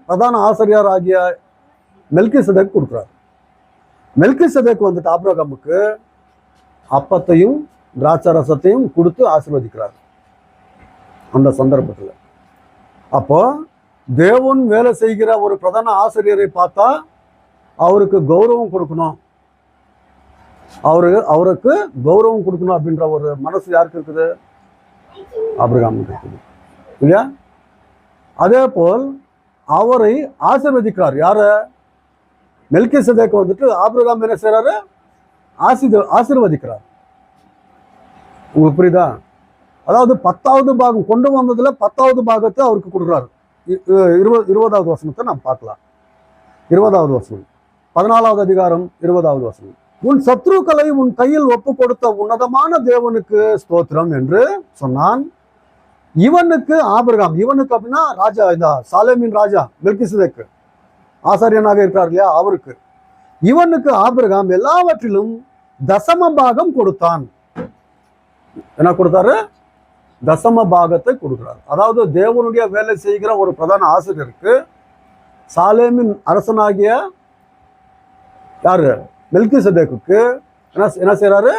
பிரதான ஆசிரியர் ஆகிய மெல்கிசேதேக்கு கொடுக்குறார். மெல்கிசேதேக்கு வந்துட்டு ஆபிரகாமுக்கு அப்பத்தையும் திராட்சரசத்தையும் கொடுத்து ஆசீர்வதிக்கிறார் அந்த சந்தர்ப்பத்தில். அப்போ தேவன் வேலை செய்கிற ஒரு பிரதான ஆசிரியரை பார்த்தா அவருக்கு கௌரவம் கொடுக்கணும், அவருக்கு கௌரவம் கொடுக்கணும் அப்படின்ற ஒரு மனசு யாருக்கு இருக்குது? ஆபிரகாமுக்கு இருக்குது இல்லையா? அதே போல் அவரை ஆசீர்வதிக்கிறார். யார? மெல்கிசேதேக்கு வந்துட்டு ஆபிரகாம் என்ன செய்யறாரு? ஆசீர்வதிக்கிறார். உங்களுக்கு புரியுதா? அதாவது 10வது பாகம் கொண்டு வந்ததுல 10வது பாகத்தை அவருக்கு கொடுக்குறாரு. 20வது வசனத்தை நாம் பார்க்கலாம். 20வது வசனம், 14வது அதிகாரம் 20வது வசனம். உன் சத்ருக்களை உன் கையில் ஒப்பு கொடுத்த உன்னதமான தேவனுக்கு ஸ்தோத்திரம் என்று சொன்னான். இவனுக்கு ஆபிரகாம், இவனுக்கு அப்படின்னா ராஜா, இந்த சாலேமின் ராஜா மெல்கிசேதேக்கு ஆசாரியனாக இருக்கிறார் இல்லையா, அவருக்கு. இவனுக்கு ஆபிரகாம் எல்லாவற்றிலும் தசம பாகம் கொடுத்தான். என்ன கொடுத்தாரு? தசம பாகத்தை கொடுக்கிறார். அதாவது தேவனுடைய வேலை செய்கிற ஒரு பிரதான ஆசிரியருக்கு சாலேமின் அரசனாகிய யாரு? மெல்கிசேதேக்கு என்ன செய்யறாரு?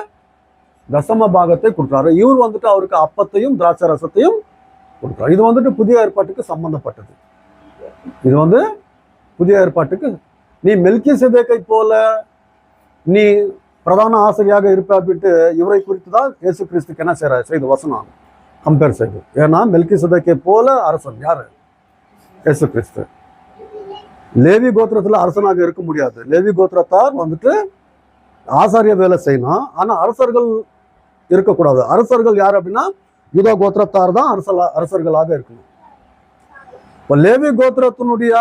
தசம பாகத்தை கொடுக்குறாரு. இவர் வந்துட்டு அவருக்கு அப்பத்தையும் திராட்சரசத்தையும் கொடுக்குறாரு. இது வந்துட்டு புதிய ஏற்பாட்டுக்கு சம்பந்தப்பட்டது. இது வந்து புதிய ஏற்பாட்டுக்கு, நீ மெல்கிசேதேக்கை போல நீ பிரதான ஆசிரியாக இருப்ப அப்படின்ட்டு இவரை குறித்து தான் இயேசு கிறிஸ்துக்கு என்ன செய்த வசனம் கம்பேர் செய்து. ஏன்னா மெல்கிசேதேக்கை போல அரசன் யாரு? இயேசு கிறிஸ்து. லேவி கோத்திரத்துல அரசனாக இருக்க முடியாது. லேவி கோத்திரத்தார் வந்துட்டு ஆசாரிய வேலை செய்யணும், ஆனா அரசர்கள் இருக்கக்கூடாது. அரசர்கள் யார் அப்படின்னா யூதா கோத்திரத்தார் தான் அரசர்களாக இருக்கணும். இப்போ லேவி கோத்திரத்தினுடைய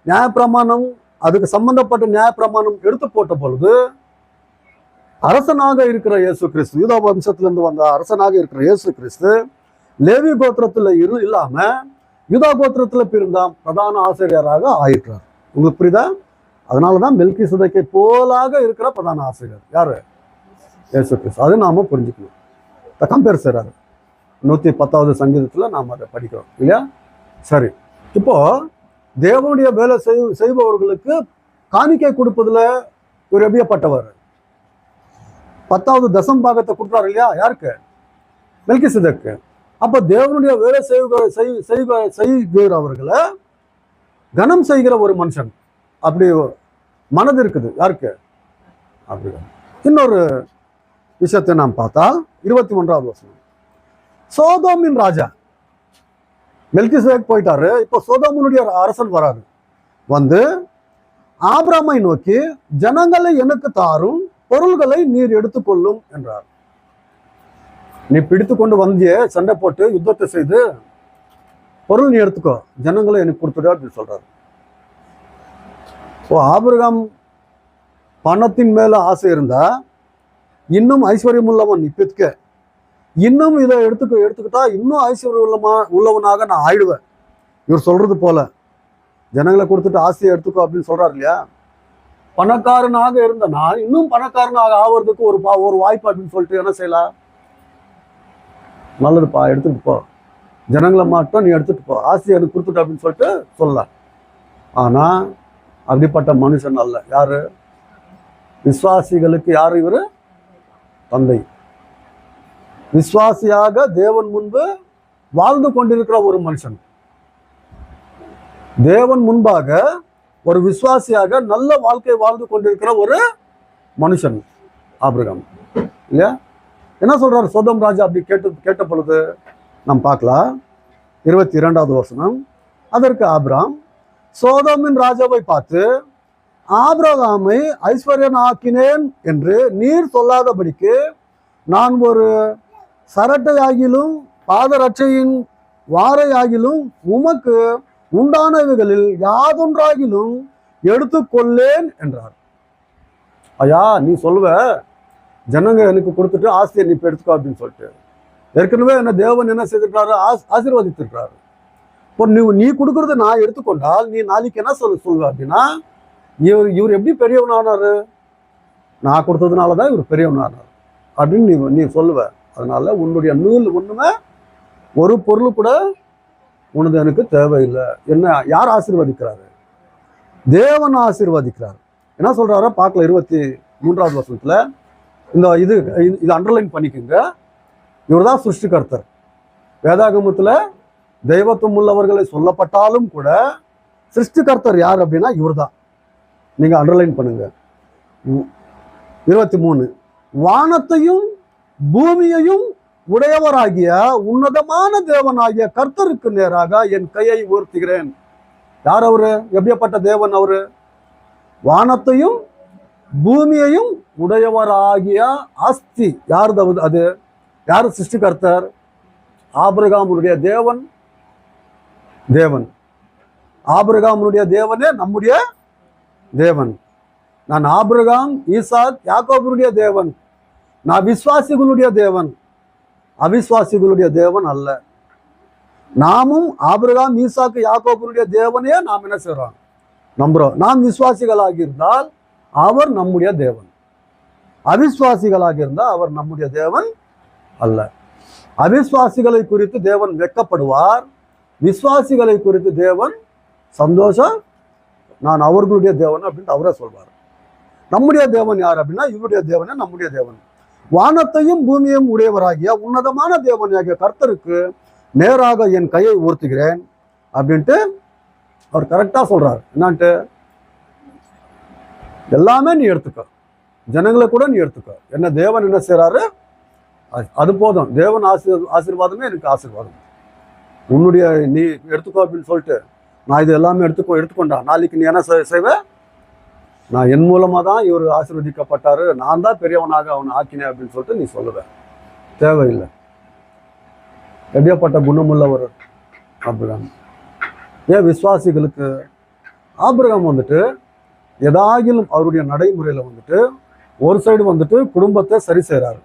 நியாயப்பிரமாணம், அதுக்கு சம்பந்தப்பட்ட நியாயப்பிரமாணம் எடுத்து போட்ட பொழுது அரசனாக இருக்கிற இயேசு கிறிஸ்து, யூதா வம்சத்திலிருந்து வந்த அரசனாக இருக்கிற இயேசு கிறிஸ்து லேவி கோத்திரத்துல இல்லாம யூதா கோத்திரத்துல பிறந்த பிரதான ஆசிரியராக ஆயிட்டார். உங்களுக்கு புரியுதா? அதனாலதான் மெல்கிசேதேக்கை போலாக இருக்கிற பிரதான ஆசிரியர் யாரு? இயேசு கிறிஸ்து. அது நாம புரிஞ்சுக்கணும். கம்பேர் செய்றாரு 110வது சங்கீதத்துல நாம் அதை படிக்கிறோம் இல்லையா? சரி, இப்போ தேவனுடைய வேலை செய்பவர்களுக்கு காணிக்கை கொடுப்பதுல ஒரு எபியப்பட்டவர் 10வது தசம் பாகத்தை கொடுக்குறாரு இல்லையா? யாருக்கு? மெல்கிசேதேக்கு. அப்ப தேவனுடைய வேலை செய்கிறவர்களை கனம் செய்கிற ஒரு மனுஷன் அப்படி மனது இருக்குது யாருக்கு? அப்படி. இன்னொரு விஷயத்தை நாம் பார்த்தால் 21வது வசனம், சோதோமின் ராஜா மெல்கிசேதேக் போயிட்டாரு. இப்போ சோதோமினுடைய அரசன் வராரு. வந்து ஆபிரகாமை நோக்கி, ஜனங்களை எனக்கு தாரும், பொருள்களை நீர் எடுத்துக்கொள்ளும் என்றார். நீ பிடித்து கொண்டு வந்தியே, சண்டை போட்டு யுத்தத்தை செய்து, பொருள் நீ எடுத்துக்கோ, ஜனங்களை எனக்கு கொடுத்துடு அப்படின்னு சொல்றாரு. ஓ, ஆபிரகாம் பணத்தின் மேல ஆசை இருந்தா இன்னும் ஐஸ்வர்யம் உள்ளவன் இப்ப இன்னும் இதை எடுத்துக்கிட்டா இன்னும் ஐஸ்வர்யம் உள்ளவனாக நான் ஆயிடுவேன். இவர் சொல்றது போல ஜனங்களை கொடுத்துட்டு ஆசையை எடுத்துக்கோ அப்படின்னு சொல்றாரு இல்லையா? பணக்காரனாக இருந்த நான் இன்னும் பணக்காரனாக ஆவறதுக்கு ஒரு வாய்ப்பு அப்படின்னு சொல்லிட்டு என்ன செய்யலாம்? நல்லதுப்பா, எடுத்துட்டு போ, ஜனங்களை மட்டும் நீ எடுத்துட்டு போ, ஆசையை எனக்கு கொடுத்துட்டு அப்படின்னு சொல்லிட்டு சொல்லலாம். ஆனா அப்படிப்பட்ட மனுஷன் அல்ல. யாரு? விசுவாசிகளுக்கு யாரு இவரு? தந்தை. விசுவாசியாக தேவன் முன்பு வாழ்ந்து கொண்டிருக்கிற ஒரு மனுஷன், தேவன் முன்பாக ஒரு விசுவாசியாக நல்ல வாழ்க்கை வாழ்ந்து கொண்டிருக்கிற ஒரு மனுஷன் ஆபிரகாம் இல்லையா? என்ன சொல்றாரு சோதோம் ராஜா அப்படி கேட்ட பொழுது நாம் பார்க்கலாம். 22வது வசனம், அதற்கு ஆபிரகாம் சோதோமின் ராஜாவை பார்த்து, ஆபிரகாமை ஐஸ்வர்யனாக்கினேன் என்று நீர் சொல்லாதபடிக்கு நான் ஒரு சரட்டையாகிலும் பாதரட்சையின் வாரையாகிலும் உமக்கு உண்டானவைகளில் யாதொன்றாகிலும் எடுத்துக்கொள்ளேன் என்றார். ஐயா, நீ சொல்லுவ ஜனங்க எனக்கு கொடுத்துட்டு ஆசையை நீ எடுத்துக்கோ அப்படின்னு சொல்லிட்டு, ஏற்கனவே என்ன தேவன் என்ன செய்திருக்கிறாரு? ஆசீர்வதித்திருக்கிறாரு. இப்போ நீ கொடுக்கறத நான் எடுத்துக்கொண்டால் நீ நாளைக்கு என்ன சொல்லுவ அப்படின்னா, இவர் எப்படி பெரியவனானாரு? நான் கொடுத்ததுனால தான் இவர் பெரியவனானார் அப்படின்னு நீ சொல்லுவ. அதனால உன்னுடைய நூல் ஒண்ணுமே ஒரு பொருள் கூட உனது எனக்கு தேவையில்லை. என்ன யார் ஆசீர்வதிக்கிறாரு? தேவன் ஆசீர்வதிக்கிறார். என்ன சொல்றாரு பார்க்கல 23வது வசனத்துல. இந்த இது அண்டர்லைன் பண்ணிக்கோங்க. இவர் தான் சிருஷ்டிகர்த்தர். வேதாகமத்துல தெய்வத்துவம் உள்ளவர்களை சொல்லப்பட்டாலும் கூட சிருஷ்டிகர்த்தர் யார் அப்படின்னா இவர் தான். நீங்க அண்டர்லைன் பண்ணுங்க. 23 வானத்தையும் பூமியையும் உடையவராகிய உன்னதமான தேவனாகிய கர்த்தருக்கு நேராக என் கையை உயர்த்துகிறேன். யார் அவரு? எப்படிப்பட்ட தேவன் அவரு? வானத்தையும் பூமியையும் உடையவராகிய ஆஸ்தி யார்? அது யார் சிருஷ்டிகர்த்தர்? ஆபிரகாமுடைய தேவன். ஆபிரகாமுடைய தேவனே நம்முடைய தேவன். நான் ஆபிரகாம், ஈசாக், யாக்கோபுடைய தேவன். நான் விசுவாசிகளுடைய தேவன், அவிசுவாசிகளுடைய தேவன் அல்ல. நாமும் ஆபிரகாம், ஈசாக்கு, யாக்கோபுடைய தேவனே நாம் என்ன செய்றோம்? நம்புறோம். நாம் விசுவாசிகளாக இருந்தால் அவர் நம்முடைய தேவன். அவிசுவாசிகளாக இருந்தால் அவர் நம்முடைய தேவன் அல்ல. அவிசுவாசிகளை குறித்து தேவன் வெட்கப்படுவார். விசுவாசிகளை குறித்து தேவன் சந்தோஷம், நான் அவர்களுடைய தேவன் அப்படின்னு அவரே சொல்வார். நம்முடைய தேவன் யார் அப்படின்னா இவருடைய தேவனே நம்முடைய தேவன். வானத்தையும் பூமியையும் உடையவராகிய உன்னதமான தேவனாகிய கர்த்தருக்கு நேராக என் கையை உயர்த்துகிறேன் அப்படின்ட்டு அவர் கரெக்டா சொல்றாரு. என்னான்ட்டு எல்லாமே நீ எடுத்துக்க, ஜனங்களை கூட நீ எடுத்துக்க. என்ன தேவன் என்ன செய்யறாரு? அது போதும். தேவன் ஆசீர்வாதமே எனக்கு ஆசீர்வாதம். உன்னுடைய நீ எடுத்துக்கோ அப்படின்னு சொல்லிட்டு நான் இது எல்லாமே எடுத்துக்கொண்டா நாளைக்கு நீ என்ன செய்வ? நான் என் மூலமா தான் இவர் ஆசீர்வதிக்கப்பட்டாரு, நான் தான் பெரியவனாக அவனை ஆக்கினேன் அப்படின்னு சொல்லிட்டு நீ சொல்லுவேன். தேவையில்லை. எப்படியாப்பட்ட குணமுள்ளவர் ஆபிரகாம். ஏன் விசுவாசிகளுக்கு ஆபிரகாம் வந்துட்டு ஏதாகிலும் அவருடைய நடைமுறையில வந்துட்டு ஒரு சைடு வந்துட்டு குடும்பத்தை சரி செய்கிறாரு.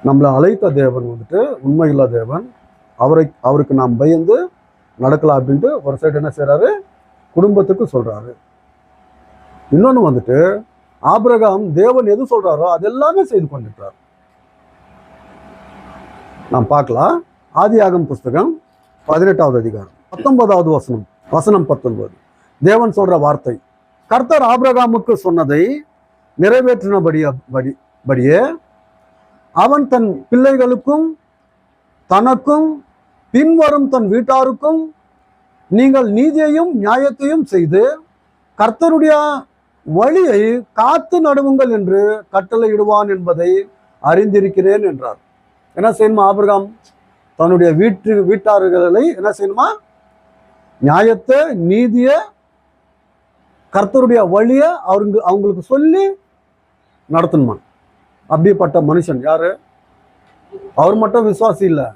நம்மளை அழைத்த தேவன் வந்துட்டு உண்மையுள்ள தேவன். அவருக்கு நாம் பயந்து நடக்கலாம் அப்படின்ட்டு ஒரு சைடு என்ன செய்யறாரு? குடும்பத்துக்கு சொல்றாரு. இன்னொன்று வந்துட்டு ஆபிரகாம் தேவன் எது சொல்றாரோ அது எல்லாமே செய்து கொண்டிருக்கிறார். நாம் பார்க்கலாம். ஆதியாகமம் புஸ்தகம் 18வது அதிகாரம் 19வது வசனம் 19. தேவன் சொல்ற வார்த்தை, கர்த்தர் ஆபிரகாமுக்கு சொன்னதை நிறைவேற்றினபடியே அவன் தன் பிள்ளைகளுக்கும் தனக்கும் பின்வரும் தன் வீட்டாருக்கும் நீங்கள் நீதியையும் நியாயத்தையும் செய்து கர்த்தருடைய வழியை காத்து நடுவுங்கள் என்று கட்டளையிடுவான் என்பதை அறிந்திருக்கிறேன் என்றார். என்ன செய்யணுமா? ஆபிரகாம் தன்னுடைய வீட்டார்களை என்ன செய்யணுமா? நியாயத்தை, நீதியை, கர்த்தருடைய வழியை அவங்களுக்கு சொல்லி நடத்தணுமா? அப்படிப்பட்ட மனுஷன் யாரு? அவர் மட்டும் விசுவாசி இல்லை,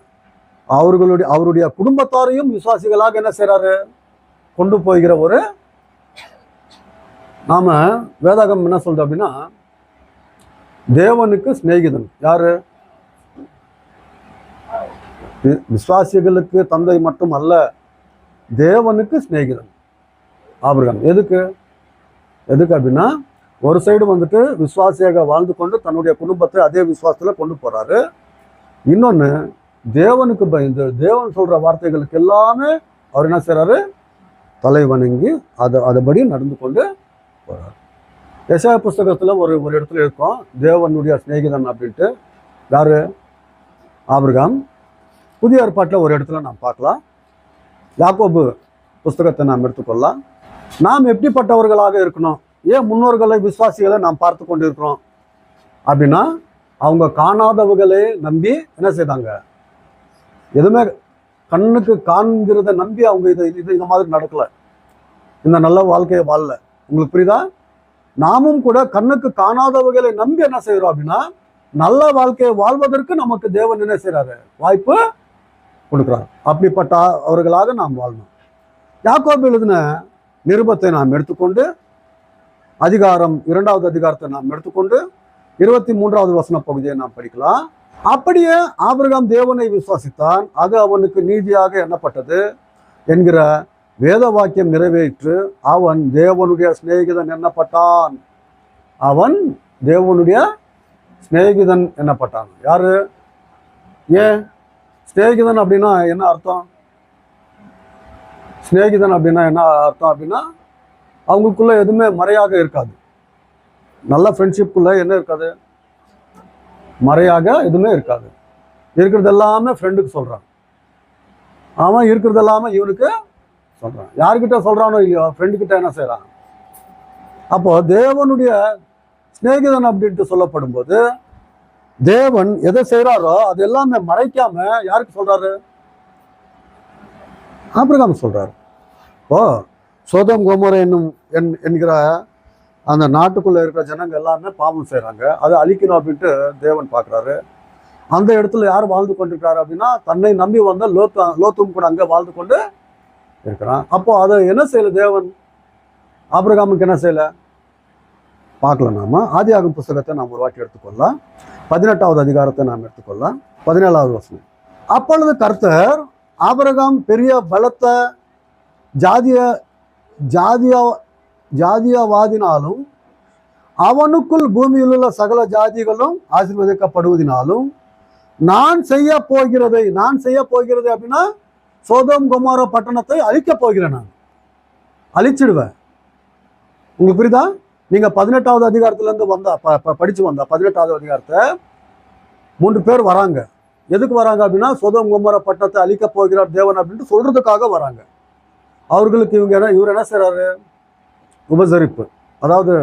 அவருடைய குடும்பத்தாரையும் விசுவாசிகளாக என்ன செய்யறாரு? கொண்டு போகிற ஒரு நாம வேதாகம் என்ன சொல்றது அப்படின்னா தேவனுக்கு சிநேகிதன் யாரு? விசுவாசிகளுக்கு தந்தை மட்டும் அல்ல, தேவனுக்கு சிநேகிதன் ஆபிரகாம். எதுக்கு அப்படின்னா ஒரு சைடு வந்துட்டு விசுவாசியாக வாழ்ந்து கொண்டு தன்னுடைய குடும்பத்தை அதே விசுவாசத்துல கொண்டு போறாரு. இன்னொன்னு தேவனுக்கு பயந்து தேவன் சொல்ற வார்த்தைகளுக்கு எல்லாமே அவர் என்ன செய்யறாரு? தலை வணங்கி அதுபடி நடந்து கொண்டு போறாரு. எசாயா புஸ்தகத்துல ஒரு இடத்துல இருக்கும் தேவனுடைய சிநேகிதன் அப்படின்ட்டு. யாரு? ஆபிரகாம். புதிய ஏற்பாட்டில் ஒரு இடத்துல நாம் பார்க்கலாம். யாக்கோபு புஸ்தகத்தை நாம் எடுத்துக்கொள்ளலாம். நாம் எப்படிப்பட்டவர்களாக இருக்கணும்? ஏன் முன்னோர்களை விசுவாசிகளை நாம் பார்த்து கொண்டு இருக்கிறோம் அப்படின்னா அவங்க காணாதவர்களை நம்பி என்ன செய்தாங்க? எதுவுமே கண்ணுக்கு காண்கிறத நம்பி அவங்க இந்த மாதிரி நடக்கல, இந்த நல்ல வாழ்க்கையை வாழல. உங்களுக்கு புரியுதா? நாமும் கூட கண்ணுக்கு காணாதவர்களை நம்பி என்ன செய்யறோம் அப்படின்னா நல்ல வாழ்க்கையை வாழ்வதற்கு நமக்கு தேவன் என்ன செய்யறாரு? வாய்ப்பு கொடுக்குறாரு. அப்படிப்பட்ட அவர்களாக நாம் வாழணும். யாக்கோபு எழுதின நிருபத்தை நாம் எடுத்துக்கொண்டு 2வது அதிகாரத்தை நாம் எடுத்துக்கொண்டு 23வது வசன பகுதியை நாம் படிக்கலாம். அப்படியே ஆபிரகாம் தேவனை விசுவாசித்தான், அது அவனுக்கு நீதியாக எண்ணப்பட்டது என்கிற வேத வாக்கியம் நிறைவேற்று அவன் தேவனுடைய சிநேகிதன் எண்ணப்பட்டான். அவன் தேவனுடைய சிநேகிதன் எண்ணப்பட்டான். யாரு? ஏன் சிநேகிதன் அப்படின்னா என்ன அர்த்தம்? சிநேகிதன் அப்படின்னா என்ன அர்த்தம் அப்படின்னா அவங்களுக்குள்ள எதுவுமே மறையாக இருக்காது. நல்ல ஃப்ரெண்ட்ஷிப்புக்குள்ள என்ன இருக்காது? மறையாக எதுவுமே இருக்காது. இருக்கிறது எல்லாமே ஃப்ரெண்டுக்கு சொல்றான், அவன் இருக்கிறது எல்லாமே இவனுக்கு சொல்றான். யாருக்கிட்ட சொல்றானோ இல்லையோ ஃப்ரெண்டுக்கிட்ட என்ன செய்யறான்? அப்போ தேவனுடைய சிநேகிதன் அப்படின்ட்டு சொல்லப்படும் போது தேவன் எதை செய்யறாரோ அது எல்லாமே மறைக்காம யாருக்கு சொல்றாரு? ஆபிரகாம் சொல்றாரு. ஓ, சோதோம் கோமோரா என்கிற அந்த நாட்டுக்குள்ள இருக்கிற ஜனங்க எல்லாமே பாவம் செய்யறாங்க, அதை அழிக்கணும் அப்படின்ட்டு தேவன் பார்க்குறாரு. அந்த இடத்துல யார் வாழ்ந்து கொண்டிருக்கிறாரு அப்படின்னா தன்னை நம்பி வந்த லோத்தும் கூட அங்கே வாழ்ந்து கொண்டு இருக்கிறான். அப்போ அதை என்ன செய்யல தேவன்? ஆபிரகாமுக்கு என்ன செய்யல பார்க்கல. நாம ஆதியாகமம் புஸ்தகத்தை நாம் ஒரு வாட்டி எடுத்துக்கொள்ளலாம். 18வது அதிகாரத்தை நாம் எடுத்துக்கொள்ளலாம். 17வது வசனம். அப்பொழுது கர்த்தர் ஆபிரகாம் பெரிய பலத்த ஜாதியவாதினாலும் அவனுக்குள் பூமியில் உள்ள சகல ஜாதிகளும் ஆசீர்வதிக்கப்படுவதினாலும் நான் செய்ய போகிறது அப்படின்னா சோதோம் கொமோரா பட்டணத்தை அழிக்கப் போகிறேன். நான் அழிச்சிடுவேன். உங்களுக்கு புரியுதா? நீங்க 18வது அதிகாரத்திலேருந்து படிச்சு வந்தா 18வது அதிகாரத்தை 3 பேர் வராங்க. எதுக்கு வராங்க அப்படின்னா சோதோம் கொமோரா பட்டணத்தை அழிக்க போகிறார் தேவன் அப்படின்ட்டு சொல்றதுக்காக வராங்க. அவர்களுக்கு இவர் என்ன செய்றாரு? உபசரிப்பு. அதாவது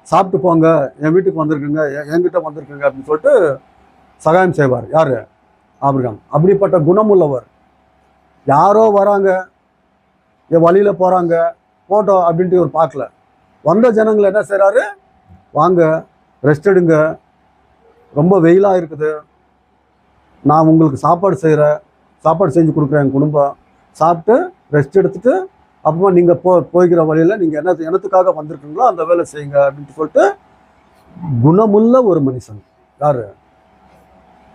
சாப்பிட்டு போங்க, என் வீட்டுக்கு வந்திருக்குங்க, என்கிட்ட வந்திருக்குங்க அப்படின்னு சொல்லிட்டு சகாயம் செய்வார். யாரு? ஆபிரகாம். அப்படிப்பட்ட குணமுள்ளவர். யாரோ வராங்க, என் வழியில போறாங்க, போட்டோம் அப்படின்ட்டு இவர் பார்க்கல. வந்த ஜனங்களை என்ன செய்றாரு? வாங்க, ரெஸ்ட் எடுங்க, ரொம்ப வெயிலாக இருக்குது, நான் உங்களுக்கு சாப்பாடு செஞ்சு கொடுக்குறேன், என் குடும்பம் சாப்பிட்டு ரெஸ்ட் எடுத்துட்டு அப்புறமா நீங்கள் போய்கிற வழியில் நீங்கள் என்னத்துக்காக வந்திருக்கீங்களோ அந்த வேலை செய்யுங்க அப்படின்ட்டு சொல்லிட்டு குணமுள்ள ஒரு மனுஷன். யாரு?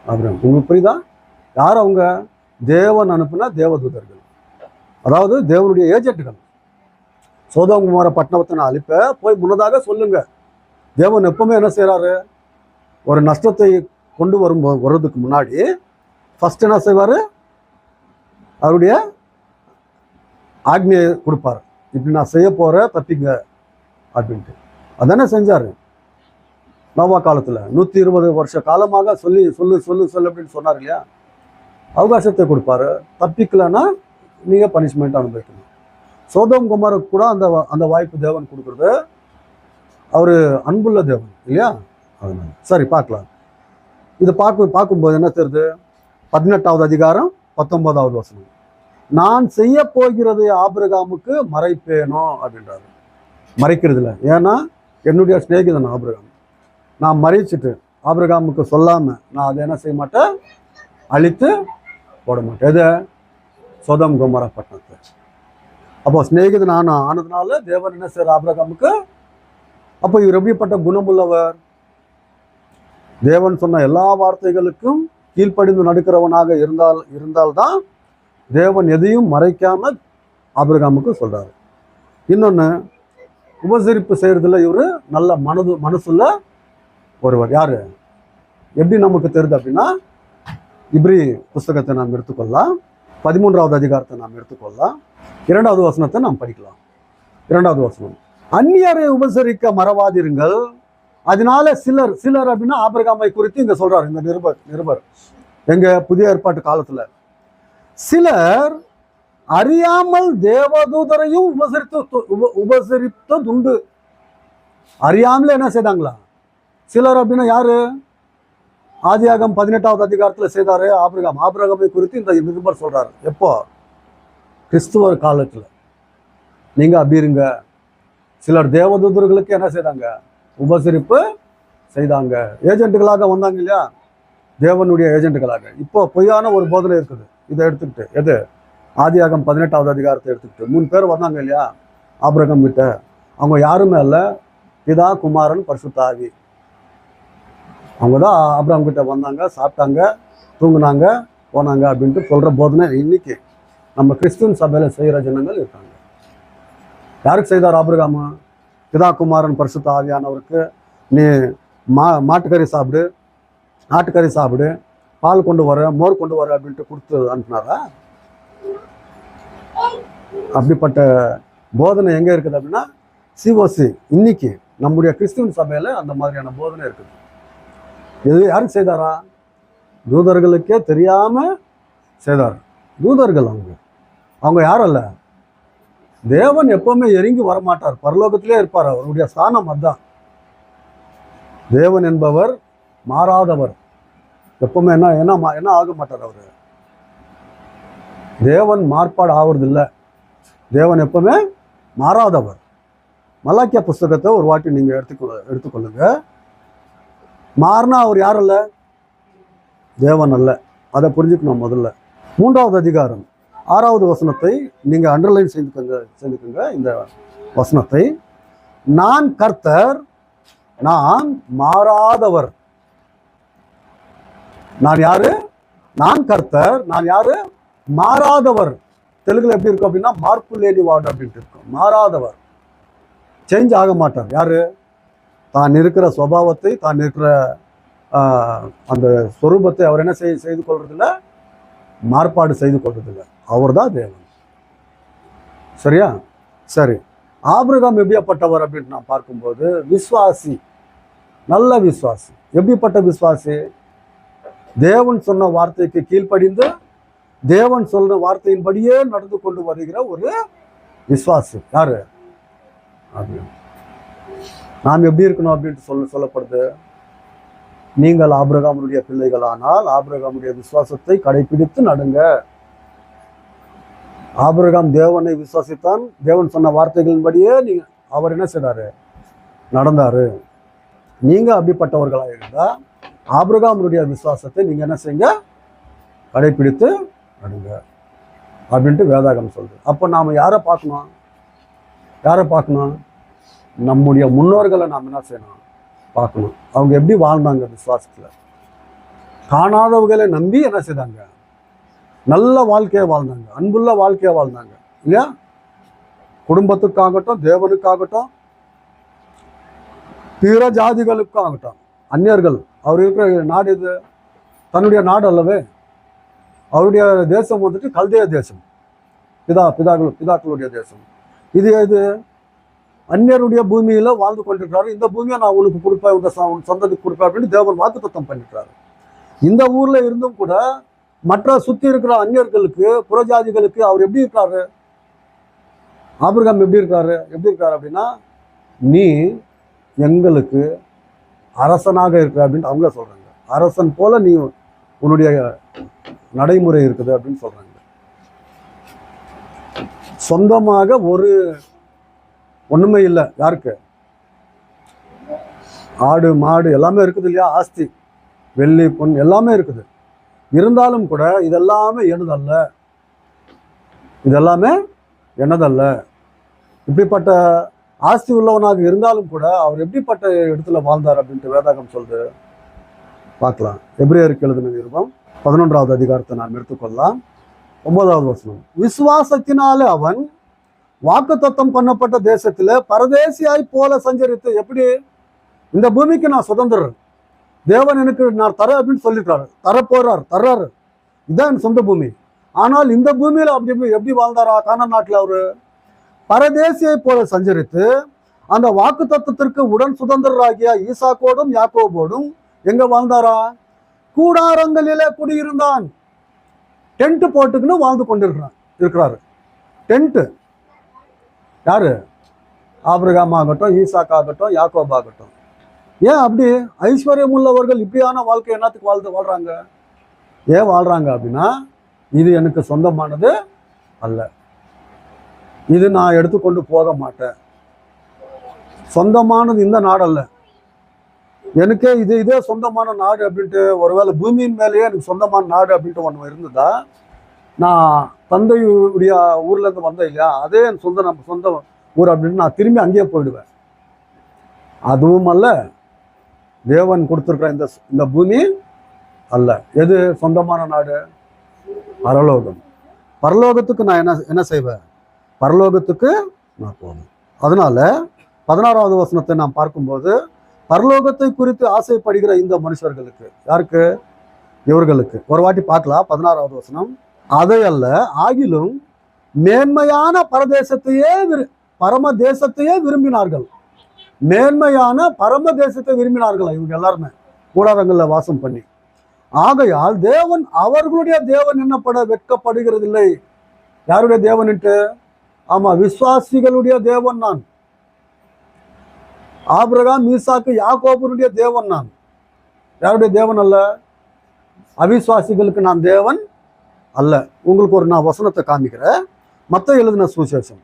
ஆபிரகாம். உங்களுக்கு புரியுதா? யார் அவங்க? தேவன் அனுப்புன தேவதூதர்கள், அதாவது தேவனுடைய ஏஜென்ட்டுகள். சோதோம் கொமோரா பட்டணத்தை நான் அழிப்ப போய் முன்னதாக சொல்லுங்க. தேவன் எப்பவுமே என்ன செய்கிறாரு? ஒரு நஷ்டத்தை கொண்டு வர்றதுக்கு முன்னாடி ஃபர்ஸ்ட் என்ன செய்வார்? அவருடைய ஆக்னியை கொடுப்பார். இப்படி நான் செய்ய போற தப்பிங்க அப்படின்ட்டு. அதானே செஞ்சார் நோவா காலத்தில். 120 வருஷ காலமாக சொல்லு அப்படின்னு சொன்னார் இல்லையா? அவகாசத்தை கொடுப்பாரு. தப்பிக்கலன்னா நீங்கள் பனிஷ்மெண்ட் அனுபவிக்கணும். சோதோம் கொமோராவுக்கு கூட அந்த வாய்ப்பு தேவன் கொடுக்குறது. அவர் அன்புள்ள தேவன் இல்லையா? அதனால சரி பார்க்கலாம். இது பார்க்கும்போது என்ன தெரியுது? 18வது அதிகாரம் 19வது வசனம். நான் செய்ய போகிறது ஆபிரகாமுக்கு மறைப்பேனோ அப்படின்றாரு. மறைக்கிறது இல்லை. ஏன்னா என்னுடைய சிநேகிதன் ஆபிரகாம். நான் மறைச்சிட்டு ஆபிரகாமுக்கு சொல்லாம நான் அதை என்ன செய்ய மாட்டேன்? அழித்து போட மாட்டேன். எதை? சோதோம் கொமோரா பட்டணத்தை. அப்போ சிநேகிதன் ஆனதுனால தேவன் என்ன செய்யற ஆபிரகாமுக்கு? அப்போ இவர் எப்படிப்பட்ட குணமுள்ளவர்? தேவன் சொன்ன எல்லா வார்த்தைகளுக்கும் கீழ்ப்படிந்து நடக்கிறவனாக இருந்தால்தான் தேவன் எதையும் மறைக்காம ஆபிரகாமுக்கு சொல்றாரு. இன்னொன்னு, உபசரிப்பு செய்யறதுல இவரு நல்ல மனசுள்ள ஒருவர். யாரு? எப்படி நமக்கு தெரியுது அப்படின்னா இப்ரி புஸ்தகத்தை நாம் எடுத்துக்கொள்ளலாம். 13வது அதிகாரத்தை நாம் எடுத்துக்கொள்ளலாம். 2வது வசனத்தை நாம் படிக்கலாம். 2வது வசனம். அந்நியரை உபசரிக்க மறவாதிருங்கள். அதனால சிலர் அப்படின்னா ஆபிரகாமை குறித்து இங்க சொல்றாரு இந்த நிருபர். எங்க புதிய ஏற்பாட்டு காலத்துல சிலர் அறியாமல் தேவதூதரையும் உபசரித்ததுண்டு. அறியாமல என்ன செய்தாங்களா? சிலர் அப்படின்னா யாரு? ஆதியாகமம் 18வது அதிகாரத்துல செய்தாரு ஆபிரகாமை குறித்து இந்த நிருபர் சொல்றாரு. எப்போ? கிறிஸ்துவர் காலத்துல. நீங்க அப்படி இருங்க. சிலர் தேவதூதர்களுக்கு என்ன செய்தாங்க? உபசரிப்பு செய்தாங்க. ஏஜென்ட்டுகளாக வந்தாங்க இல்லையா? தேவனுடைய ஏஜென்ட்டுகளாக. இப்போ பொய்யான ஒரு போதனை இருக்குது. இதை எடுத்துக்கிட்டு எது? ஆதியாகமம் 18வது அதிகாரத்தை எடுத்துக்கிட்டு 3 பேர் வந்தாங்க இல்லையா ஆபிரகாம் கிட்ட. அவங்க யாருமே இல்லை, பிதா, குமாரன், பரிசுத்த ஆவி. அவங்க தான் ஆபிரகாம் கிட்ட வந்தாங்க, சாப்பிட்டாங்க, தூங்குனாங்க, போனாங்க அப்படின்ட்டு சொல்ற போதனை இன்னைக்கு நம்ம கிறிஸ்துவின் சபையில் செய்கிற ஜனங்கள் இருக்காங்க. யாருக்கு செய்தார் ஆபிரகாம்? பிதா குமாரன் பரிசுத்த ஆவியானவருக்கு நீ மாட்டுக்கறி சாப்பிடு, ஆட்டுக்கறி சாப்பிடு, பால் கொண்டு வர, மோர் கொண்டு வர அப்படின்ட்டு கொடுத்து அனுப்பினாரா? அப்படிப்பட்ட போதனை எங்கே இருக்குது அப்படின்னா சிஓசி. இன்னைக்கு நம்முடைய கிறிஸ்துவின் சபையில் அந்த மாதிரியான போதனை இருக்குது. இது யாருக்கு செய்தாரா? தூதர்களுக்கே தெரியாம செய்தார். தூதர்கள் அவங்க யாரும் இல்லை. தேவன் எப்பவுமே இறங்கி வரமாட்டார், பரலோகத்திலே இருப்பார். அவருடைய ஸ்தானம் அதுதான். தேவன் என்பவர் மாறாதவர். எப்பவுமே என்ன ஆக மாட்டார் அவர். தேவன் மாறுபாடு ஆவறதில்லை. தேவன் எப்பவுமே மாறாதவர். மலாக்கியா புஸ்தகத்தை ஒரு வாட்டி நீங்க எடுத்துக்கொள்ளுங்க. மாறினா அவர் யாரும் அல்ல, தேவன் அல்ல. அதை புரிஞ்சுக்கணும். முதல்ல 3வது அதிகாரம் 6வது வசனத்தை நீங்க அண்டர்லைன் செஞ்சுக்கோங்க. இந்த வசனத்தை, நான் கர்த்தர், நான் மாறாதவர். நான் யாரு? நான் கர்த்தர், நான் யாரு? மாறாதவர். தெலுங்குல எப்படி இருக்கும் அப்படின்னா மார்ப்பு லேடி வார்டு அப்படின்ட்டு இருக்கும். மாறாதவர், சேஞ்ச் ஆக மாட்டார். யாரு? தான் இருக்கிற சுபாவத்தை, தான் இருக்கிற அந்த சொரூபத்தை அவர் என்ன செய்து கொள்றதில்ல, மாறுபாடு செய்து கொள்றதில்லை. அவர் தான் தேவன். சரியா? சரி. ஆபிரகாம் எப்படிப்பட்டவர் அப்படின்னு நான் பார்க்கும்போது விசுவாசி, நல்ல விசுவாசி. எப்படிப்பட்ட விசுவாசி? தேவன் சொன்ன வார்த்தைக்கு கீழ்ப்படிந்து தேவன் சொல்ற வார்த்தையின்படியே நடந்து கொண்டு வருகிற ஒரு விசுவாசி. யாரு? நாம் எப்படி இருக்கணும் அப்படின்ட்டு சொல்லப்படுது. நீங்கள் ஆபிரகாமுடைய பிள்ளைகளானால் ஆபிரகாமுடைய விசுவாசத்தை கடைபிடித்து நடுங்க. ஆபிரகாம் தேவனை விசுவாசித்தான். தேவன் சொன்ன வார்த்தைகளின்படியே அவர் என்ன செய்தாரு? நடந்தாரு. நீங்க அப்படிப்பட்டவர்களாக இருந்தா ஆபிரகாமுடைய விசுவாசத்தை நீங்க என்ன செய்யுங்க? கடைபிடித்து நடுங்க அப்படின்ட்டு வேதாகம் சொல்லுது. அப்போ நாம யாரை பார்க்கணும்? நம்முடைய முன்னோர்களை நாம் என்ன செய்யணும்? பார்க்கணும். அவங்க எப்படி வாழ்ந்தாங்க விசுவாசத்தில். காணாதவர்களை நம்பி என்ன செய்தாங்க? நல்ல வாழ்க்கையை வாழ்ந்தாங்க, அன்புள்ள வாழ்க்கையை வாழ்ந்தாங்க இல்லையா? குடும்பத்துக்காகட்டும், தேவனுக்காகட்டும், பிற ஜாதிகளுக்காகட்டும், அந்நியர்கள். அவர் இருக்கிற நாடு இது தன்னுடைய நாடு அல்லவே. அவருடைய தேசம் வந்துட்டு கல்தேய தேசம், பிதாக்களுடைய தேசம். இது அந்நியருடைய பூமியில வாழ்ந்து கொண்டிருக்கிறாரு. இந்த பூமியை நான் உனக்கு கொடுப்பேன், இந்த சொந்தத்துக்கு கொடுப்பேன் அப்படின்னு தேவன் வாக்குத்தத்தம் பண்ணிட்டாரு. இந்த ஊர்ல இருந்தும் கூட மற்ற சுத்தி இருக்கிற அந்நியர்களுக்கு, புறஜாதிகளுக்கு அவர் எப்படி இருக்காரு? ஆபிரகாம் எப்படி இருக்காரு அப்படின்னா, நீ எங்களுக்கு அரசனாக இருக்கிற அப்படின்னு அவங்க சொல்றாங்க. அரசன் போல நீ உன்னுடைய நடைமுறை இருக்குது அப்படின்னு சொல்றாங்க. சொந்தமாக ஒண்ணுமே இல்லை. யாருக்கு? ஆடு மாடு எல்லாமே இருக்குது இல்லையா? ஆஸ்தி, வெள்ளி, பொன் எல்லாமே இருக்குது. இருந்தாலும் கூட இதெல்லாமே என்னதல்ல. இப்படிப்பட்ட ஆஸ்தி உள்ளவனாக இருந்தாலும் கூட அவர் எப்படிப்பட்ட இடத்துல வாழ்ந்தார் அப்படின்ட்டு வேதாகம் சொல்லுது. பார்க்கலாம். எபிரேயருக்கு எழுதின நிருபம் 11வது அதிகாரத்தை நாம் எடுத்துக்கொள்ளலாம். 9வது வசனம், விசுவாசத்தினாலே அவன் வாக்குத்தத்தம் பண்ணப்பட்ட தேசத்துல பரதேசியாய் போல சஞ்சரித்து. எப்படி? இந்த பூமிக்கு நான் சுதந்திரம், தேவன் எனக்கு நான் தர அப்படின்னு சொல்லிட்டாரு, தர்றாரு. இதுதான் என் சொந்த பூமி. ஆனால் இந்த பூமியில அப்படி எப்படி வாழ்ந்தாரா? கானான் நாட்டில் அவரு பரதேசியை போல சஞ்சரித்து அந்த வாக்கு தத்துவத்திற்கு உடன் சுதந்திரராகிய ஈசாக்கோடும் யாக்கோபோடும் எங்க வாழ்ந்தாரா? கூடாரங்களிலே குடியிருந்தான். டென்ட் போட்டுக்குன்னு வாழ்ந்து இருக்கிறாரு. டென்ட். யாரு? ஆபிரகாம் ஆகட்டும், ஈசாக் ஆகட்டும், யாக்கோப் ஆகட்டும். ஏன் அப்படி ஐஸ்வர்யம் உள்ளவர்கள் இப்படியான வாழ்க்கை என்னத்துக்கு வாழ்றாங்க? ஏன் வாழ்றாங்க அப்படின்னா, இது எனக்கு சொந்தமானது அல்ல, இது நான் எடுத்துக்கொண்டு போக மாட்டேன், சொந்தமானது இந்த நாடு அல்ல, எனக்கே இதே சொந்தமான நாடு அப்படின்ட்டு, ஒருவேளை பூமியின் மேலேயே எனக்கு சொந்தமான நாடு அப்படின்ட்டு ஒன்று இருந்ததா, நான் தந்தையுடைய ஊர்ல இருந்து வந்தேன் இல்லையா, அதே என் சொந்த ஊர் அப்படின்னு நான் திரும்பி அங்கேயே போயிடுவேன். அதுவும் அல்ல, தேவன் கொடுத்துருக்கிற இந்த பூமி அல்ல. எது சொந்தமான நாடு? பரலோகம். பரலோகத்துக்கு நான் என்ன செய்வேன்? பரலோகத்துக்கு நான் போவேன். அதனால 16வது வசனத்தை நாம் பார்க்கும்போது, பரலோகத்தை குறித்து ஆசைப்படுகிற இந்த மனுஷர்களுக்கு, யாருக்கு? இவர்களுக்கு. ஒரு வாட்டி பார்க்கலாம். 16வது வசனம். அதை அல்ல, ஆகிலும் மேன்மையான பரம தேசத்தையே விரும்பினார்கள். மேன்மையான பரம தேசத்தை விரும்பினார்கள் இவங்க எல்லாருமே, கூடாரங்களில் வாசம் பண்ணி. ஆகையால் தேவன் அவர்களுடைய தேவன் என்னப்பட வெட்கப்படுகிறதில்லை. யாருடைய தேவன்ட்டு? ஆமா, விசுவாசிகளுடைய தேவன் நான். ஆபிரகாம், ஈசாக்கு, யாக்கோபுடைய தேவன் நான். யாருடைய தேவன் அல்ல? அவிசுவாசிகளுக்கு நான் தேவன் அல்ல. உங்களுக்கு நான் வசனத்தை காமிக்கிறேன். மத்தேயு எழுதின சுவிசேஷம்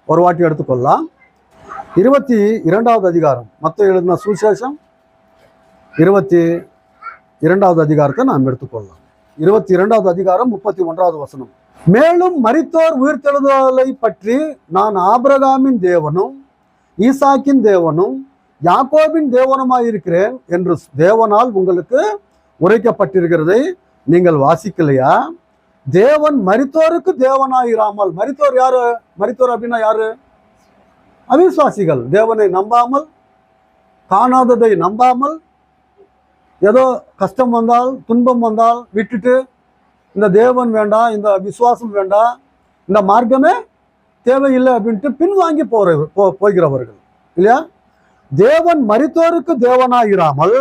ஒரு வாட்டி எடுத்துக்கொள்ளலாம். 22வது அதிகாரம். மத்தேயு எழுதின சுவிசேஷம் 22வது அதிகாரத்தை நாம் எடுத்துக்கொள்ளலாம். 22வது அதிகாரம் 31வது வசனம். மேலும் மரித்தோர் உயிர்த்தெழுதலை பற்றி நான் ஆபிரகாமின் தேவனும் ஈசாக்கின் தேவனும் யாக்கோபின் தேவனுமாயிருக்கிறேன் என்று தேவனால் உங்களுக்கு உரைக்கப்பட்டிருக்கிறதை நீங்கள் வாசிக்கலையா? தேவன் மரித்தோருக்கு தேவனாயிராமல். மரித்தோர் யாரு? மரித்தோர் அப்படின்னா யாரு? அவிசுவாசிகள். தேவனை நம்பாமல், காணாததை நம்பாமல், ஏதோ கஷ்டம் வந்தால் துன்பம் வந்தால் விட்டுட்டு, இந்த தேவன் வேண்டாம், இந்த விசுவாசம் வேண்டாம், இந்த மார்க்கமே தேவையில்லை அப்படின்ட்டு பின்வாங்கி போகிறவர்கள் இல்லையா? தேவன் மரித்தோருக்கு தேவனாயிராமல்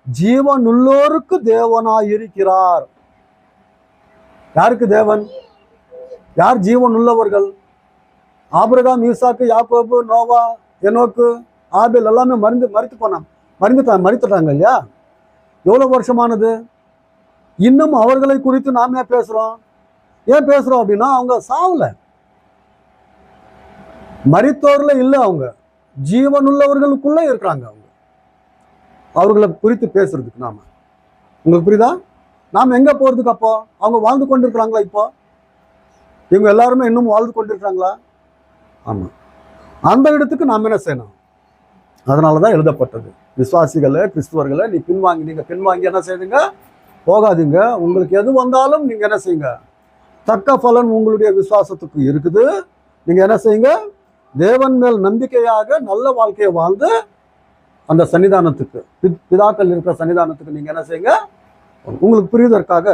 ஜீவனுள்ளோருக்கு தேவனாயிருக்கிறார். யாருக்கு தேவன்? யார் ஜீவன் உள்ளவர்கள்? ஆபிரகாம், ஈசாக்கு, யாக்கோபு, நோவா, எனோக்கு, ஆபேல் எல்லாமே மரித்துட்டாங்க இல்லையா? எவ்வளவு வருஷமானது? இன்னும் அவர்களை குறித்து நாம் ஏன் பேசுறோம்? அப்படின்னா அவங்க சாவல, மரித்தோர்ல இல்லை, அவங்க ஜீவனுள்ளவர்களுக்குள்ள இருக்கிறாங்க. அவர்களை குறித்து பேசுறதுக்கு நாம, உங்களுக்கு புரியுதா? நாம் எங்க போறதுக்கு? அப்போ அவங்க வாழ்ந்து கொண்டிருக்கிறாங்களா? இப்போ இவங்க எல்லாருமே இன்னும் வாழ்ந்து கொண்டிருக்கிறாங்களா? ஆமா, அந்த இடத்துக்கு நாம் என்ன செய்யணும்? அதனாலதான் எழுதப்பட்டது, விசுவாசிகளை, கிறிஸ்துவர்களை நீங்க பின்வாங்கி என்ன செய்யுங்க? போகாதீங்க. உங்களுக்கு எது வந்தாலும் நீங்க என்ன செய்யுங்க? தக்க பலன் உங்களுடைய விசுவாசத்துக்கு இருக்குது. நீங்க என்ன செய்யுங்க? தேவன் மேல் நம்பிக்கையாக நல்ல வாழ்க்கையை வாழ்ந்து அந்த சன்னிதானத்துக்கு, பிதாக்கள் இருக்கிற சன்னிதானத்துக்கு நீங்க என்ன செய்யுங்க? உங்களுக்கு புரிவதற்காக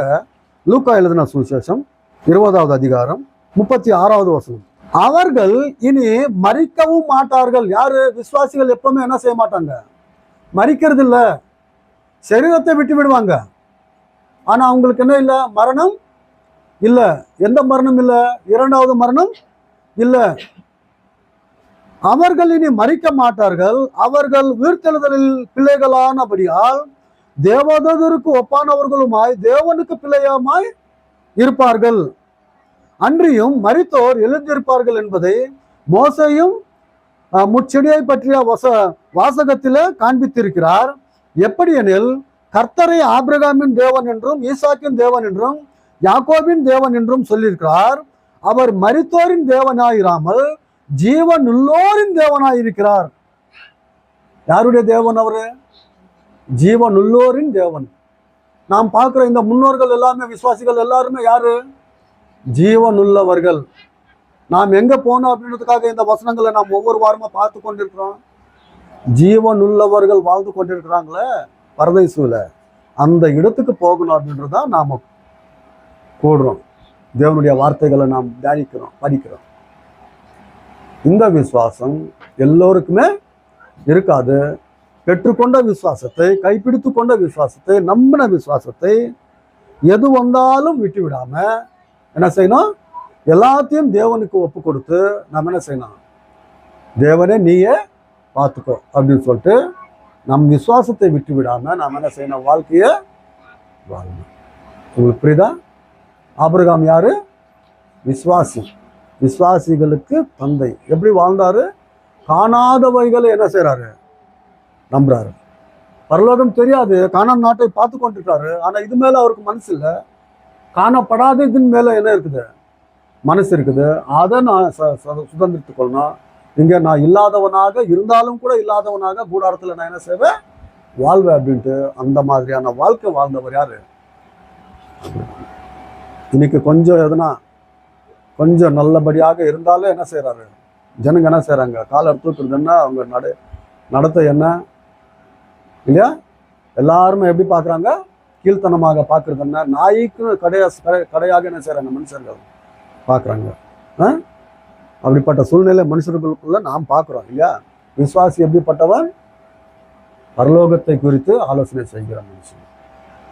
லூக்கா எழுதின சுவிசேஷம் 20வது அதிகாரம் 36வது வசனம். அவர்கள் இனி மரிக்கவும் மாட்டார்கள். யாரு? விசுவாசிகள் எப்பவுமே என்ன செய்ய மாட்டாங்க? மரிக்கிறது இல்லை, சரீரத்தை விட்டு விடுவாங்க. ஆனா அவங்களுக்கு என்ன இல்லை? மரணம் இல்லை. எந்த மரணம் இல்லை? இரண்டாவது மரணம் இல்லை. அவர்கள் இனி மரிக்க மாட்டார்கள். அவர்கள் உயிர்த்தெழுதலில் பிள்ளைகளானபடியால் தேவதூதருக்கு ஒப்பானவர்களுமாய் தேவனுக்கு பிள்ளையாமாய் இருப்பார்கள். அன்றியும் மரித்தோர் எழுந்திருப்பார்கள் என்பதை மோசேயும் முச்செடியை பற்றிய வாசகத்திலே காண்பித்திருக்கிறார். எப்படி எனில், கர்த்தரை ஆபிரகாமின் தேவன் என்றும் ஈசாக்கின் தேவன் என்றும் யாக்கோபின் தேவன் என்றும் சொல்லியிருக்கிறார். அவர் மரித்தோரின் தேவனாயிராமல் ஜீவனுள்ளோரின் தேவனாயிருக்கிறார். யாருடைய தேவன் அவரு? ஜீவனுள்ளோரின் தேவன். நாம் பார்க்கிற இந்த முன்னோர்கள் எல்லாமே, விசுவாசிகள் எல்லாருமே யாரு? ஜீவனுள்ளவர்கள். நாம் எங்க போனோம் அப்படின்றதுக்காக இந்த வசனங்களை நாம் ஒவ்வொரு வாரமா பார்த்து கொண்டிருக்கிறோம். ஜீவனுள்ளவர்கள் வாழ்ந்து கொண்டிருக்கிறாங்களே பரதேசுல, அந்த இடத்துக்கு போகணும் அப்படின்றதான் நாம கூடுறோம். தேவனுடைய வார்த்தைகளை நாம் தியானிக்கிறோம், படிக்கிறோம். இந்த விசுவாசம் எல்லோருக்குமே இருக்காது. பெற்றுக்கொண்ட விசுவாசத்தை, கைப்பிடித்து கொண்ட விசுவாசத்தை, நம்பின விசுவாசத்தை எது வந்தாலும் விட்டு விடாம என்ன செய்யணும்? எல்லாத்தையும் தேவனுக்கு ஒப்பு கொடுத்து நம்ம என்ன செய்யணும்? தேவனே நீயே பார்த்துக்கோ அப்படின்னு சொல்லிட்டு நம் விசுவாசத்தை விட்டு விடாம நாம் என்ன செய்யணும்? வாழ்க்கையை வாழணும். உங்களுக்கு புரியுதா? ஆபிரகாம் யாரு? விசுவாசி. விசுவாசிகளுக்கு தந்தை. எப்படி வாழ்ந்தாரு? காணாதவைகளை என்ன செய்யறாரு? நம்புறாரு. பரலோகம் தெரியாது, காணாத நாட்டை பார்த்து கொண்டிருக்காரு. ஆனா இது மேல அவருக்கு மனசு இல்லை. காணப்படாத இதன் மேல என்ன இருக்குது? மனசு இருக்குது. அதை நான் சுதந்திரத்துக் கொள்ளணும். இங்க நான் இல்லாதவனாக இருந்தாலும் கூட இல்லாதவனாக கூடாரத்துல நான் என்ன செய்வேன்? வாழ்வேன் அப்படின்ட்டு அந்த மாதிரியான வாழ்க்கை வாழ்ந்தவர் யாரு? இன்னைக்கு கொஞ்சம் எதுனா கொஞ்சம் நல்லபடியாக இருந்தாலும் என்ன செய்கிறாரு, ஜனங்க என்ன செய்கிறாங்க, காலர் தூக்குறதுன்னா அவங்க நடத்த என்ன இல்லையா, எல்லாருமே எப்படி பார்க்குறாங்க, கீழ்த்தனமாக பார்க்குறது என்ன, நாய்க்கு கடையாக என்ன செய்கிறாங்க மனுஷர்கள் பார்க்குறாங்க. அப்படிப்பட்ட சூழ்நிலை மனுஷர்களுக்குள்ள நாம் பார்க்குறோம் இல்லையா. விசுவாசி எப்படிப்பட்டவன், பரலோகத்தை குறித்து ஆலோசனை செய்கிற மனுஷன்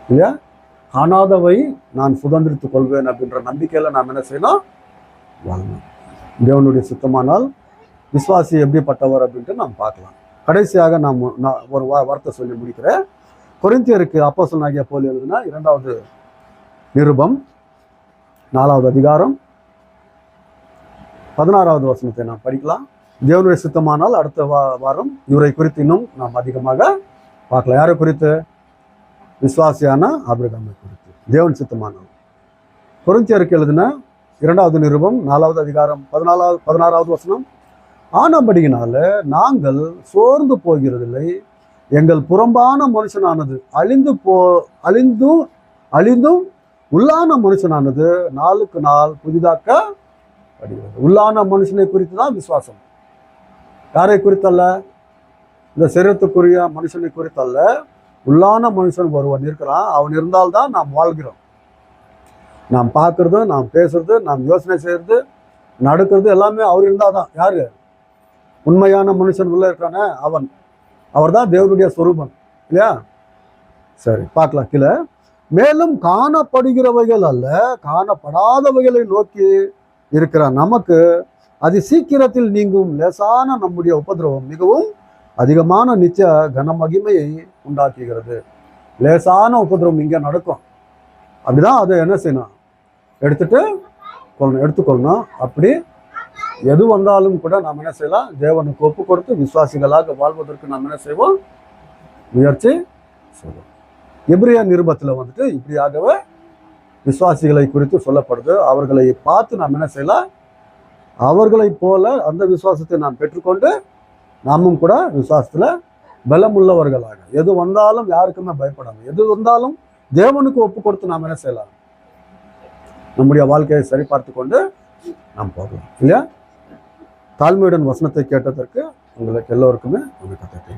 இல்லையா. காணாதவை நான் சுதந்திரித்துக் கொள்வேன் அப்படின்ற நம்பிக்கையில் நாம் என்ன செய்யணும், வாழணும். தேவனுடைய சுத்தமானால் விசுவாசி எப்படிப்பட்டவர் அப்படின்ட்டு நாம் பார்க்கலாம். கடைசியாக நான் ஒரு வார்த்தை சொல்லி முடிக்கிறேன். கொரிந்தியருக்கு அப்போஸ்தலனாகிய பவுல் எழுதின 2வது நிருபம் 4வது அதிகாரம் 16வது வசனத்தை நாம் படிக்கலாம். தேவனுடைய சித்தமானால் அடுத்த வாரம் இவரை குறித்து இன்னும் நாம் அதிகமாக பார்க்கலாம். யாரை குறித்து, விசுவாசியான ஆபிரகாமை குறித்து, தேவன் சித்தமானால். கொரிந்தியருக்கு எழுதின 2வது நிருபம் 4வது அதிகாரம் 16வது வசனம். ஆனபடியினால நாங்கள் சோர்ந்து போகிறதில்லை, எங்கள் புறம்பான மனுஷனானது அழிந்தும் உள்ளான மனுஷனானது நாளுக்கு நாள் புதிதாக்கப்படுகிறது. உள்ளான மனுஷனை குறித்து தான் விசுவாசம். யாரை குறித்தல்ல, இந்த சரீரத்துக்குரிய மனுஷனை குறித்தல்ல, உள்ளான மனுஷன் ஒருவன் இருக்கிறான். அவன் இருந்தால்தான் நாம் வாழ்கிறோம். நாம் பார்க்கறது, நாம் பேசுறது, நாம் யோசனை செய்யறது, நடக்கிறது எல்லாமே அவர் இருந்தால் தான். யாரு உண்மையான மனுஷன் உள்ள இருக்கானே அவர் தான் தேவனுடைய சொரூபம் இல்லையா. சரி, பார்க்கலாம் கீழே. மேலும் காணப்படுகிறவைகள் அல்ல, காணப்படாதவைகளை நோக்கி இருக்கிற நமக்கு அது சீக்கிரத்தில் நீங்கும் லேசான நம்முடைய உபதிரவம் மிகவும் அதிகமான நிச்சய கனமகிமையை உண்டாக்குகிறது. லேசான உபதிரவம் இங்கே நடக்கும். அப்படிதான் அதை என்ன செய்யணும், எடுத்துக்கொள்ளணும். அப்படி எது வந்தாலும் கூட நாம் என்ன செய்யலாம், தேவனுக்கு ஒப்பு கொடுத்து விசுவாசிகளாக வாழ்வதற்கு நாம் என்ன செய்வோம், முயற்சி செய்வோம். எபிரேய நிருபத்தில் வந்துட்டு இப்படியாகவே விசுவாசிகளை குறித்து சொல்லப்படுது. அவர்களை பார்த்து நாம் என்ன செய்யலாம், அவர்களை போல அந்த விசுவாசத்தை நாம் பெற்றுக்கொண்டு நாமும் கூட விசுவாசத்தில் பலமுள்ளவர்களாக, எது வந்தாலும் யாருக்குமே பயப்படாமல், எது வந்தாலும் தேவனுக்கு ஒப்பு கொடுத்து நாம் என்ன செய்யலாம், நம்முடைய வாழ்க்கையை சரி பார்த்து கொண்டு நாம் போகலாம் இல்லையா. தாழ்மையுடன் வசனத்தை கேட்டதற்கு உங்களுக்கு எல்லோருக்குமே கதை.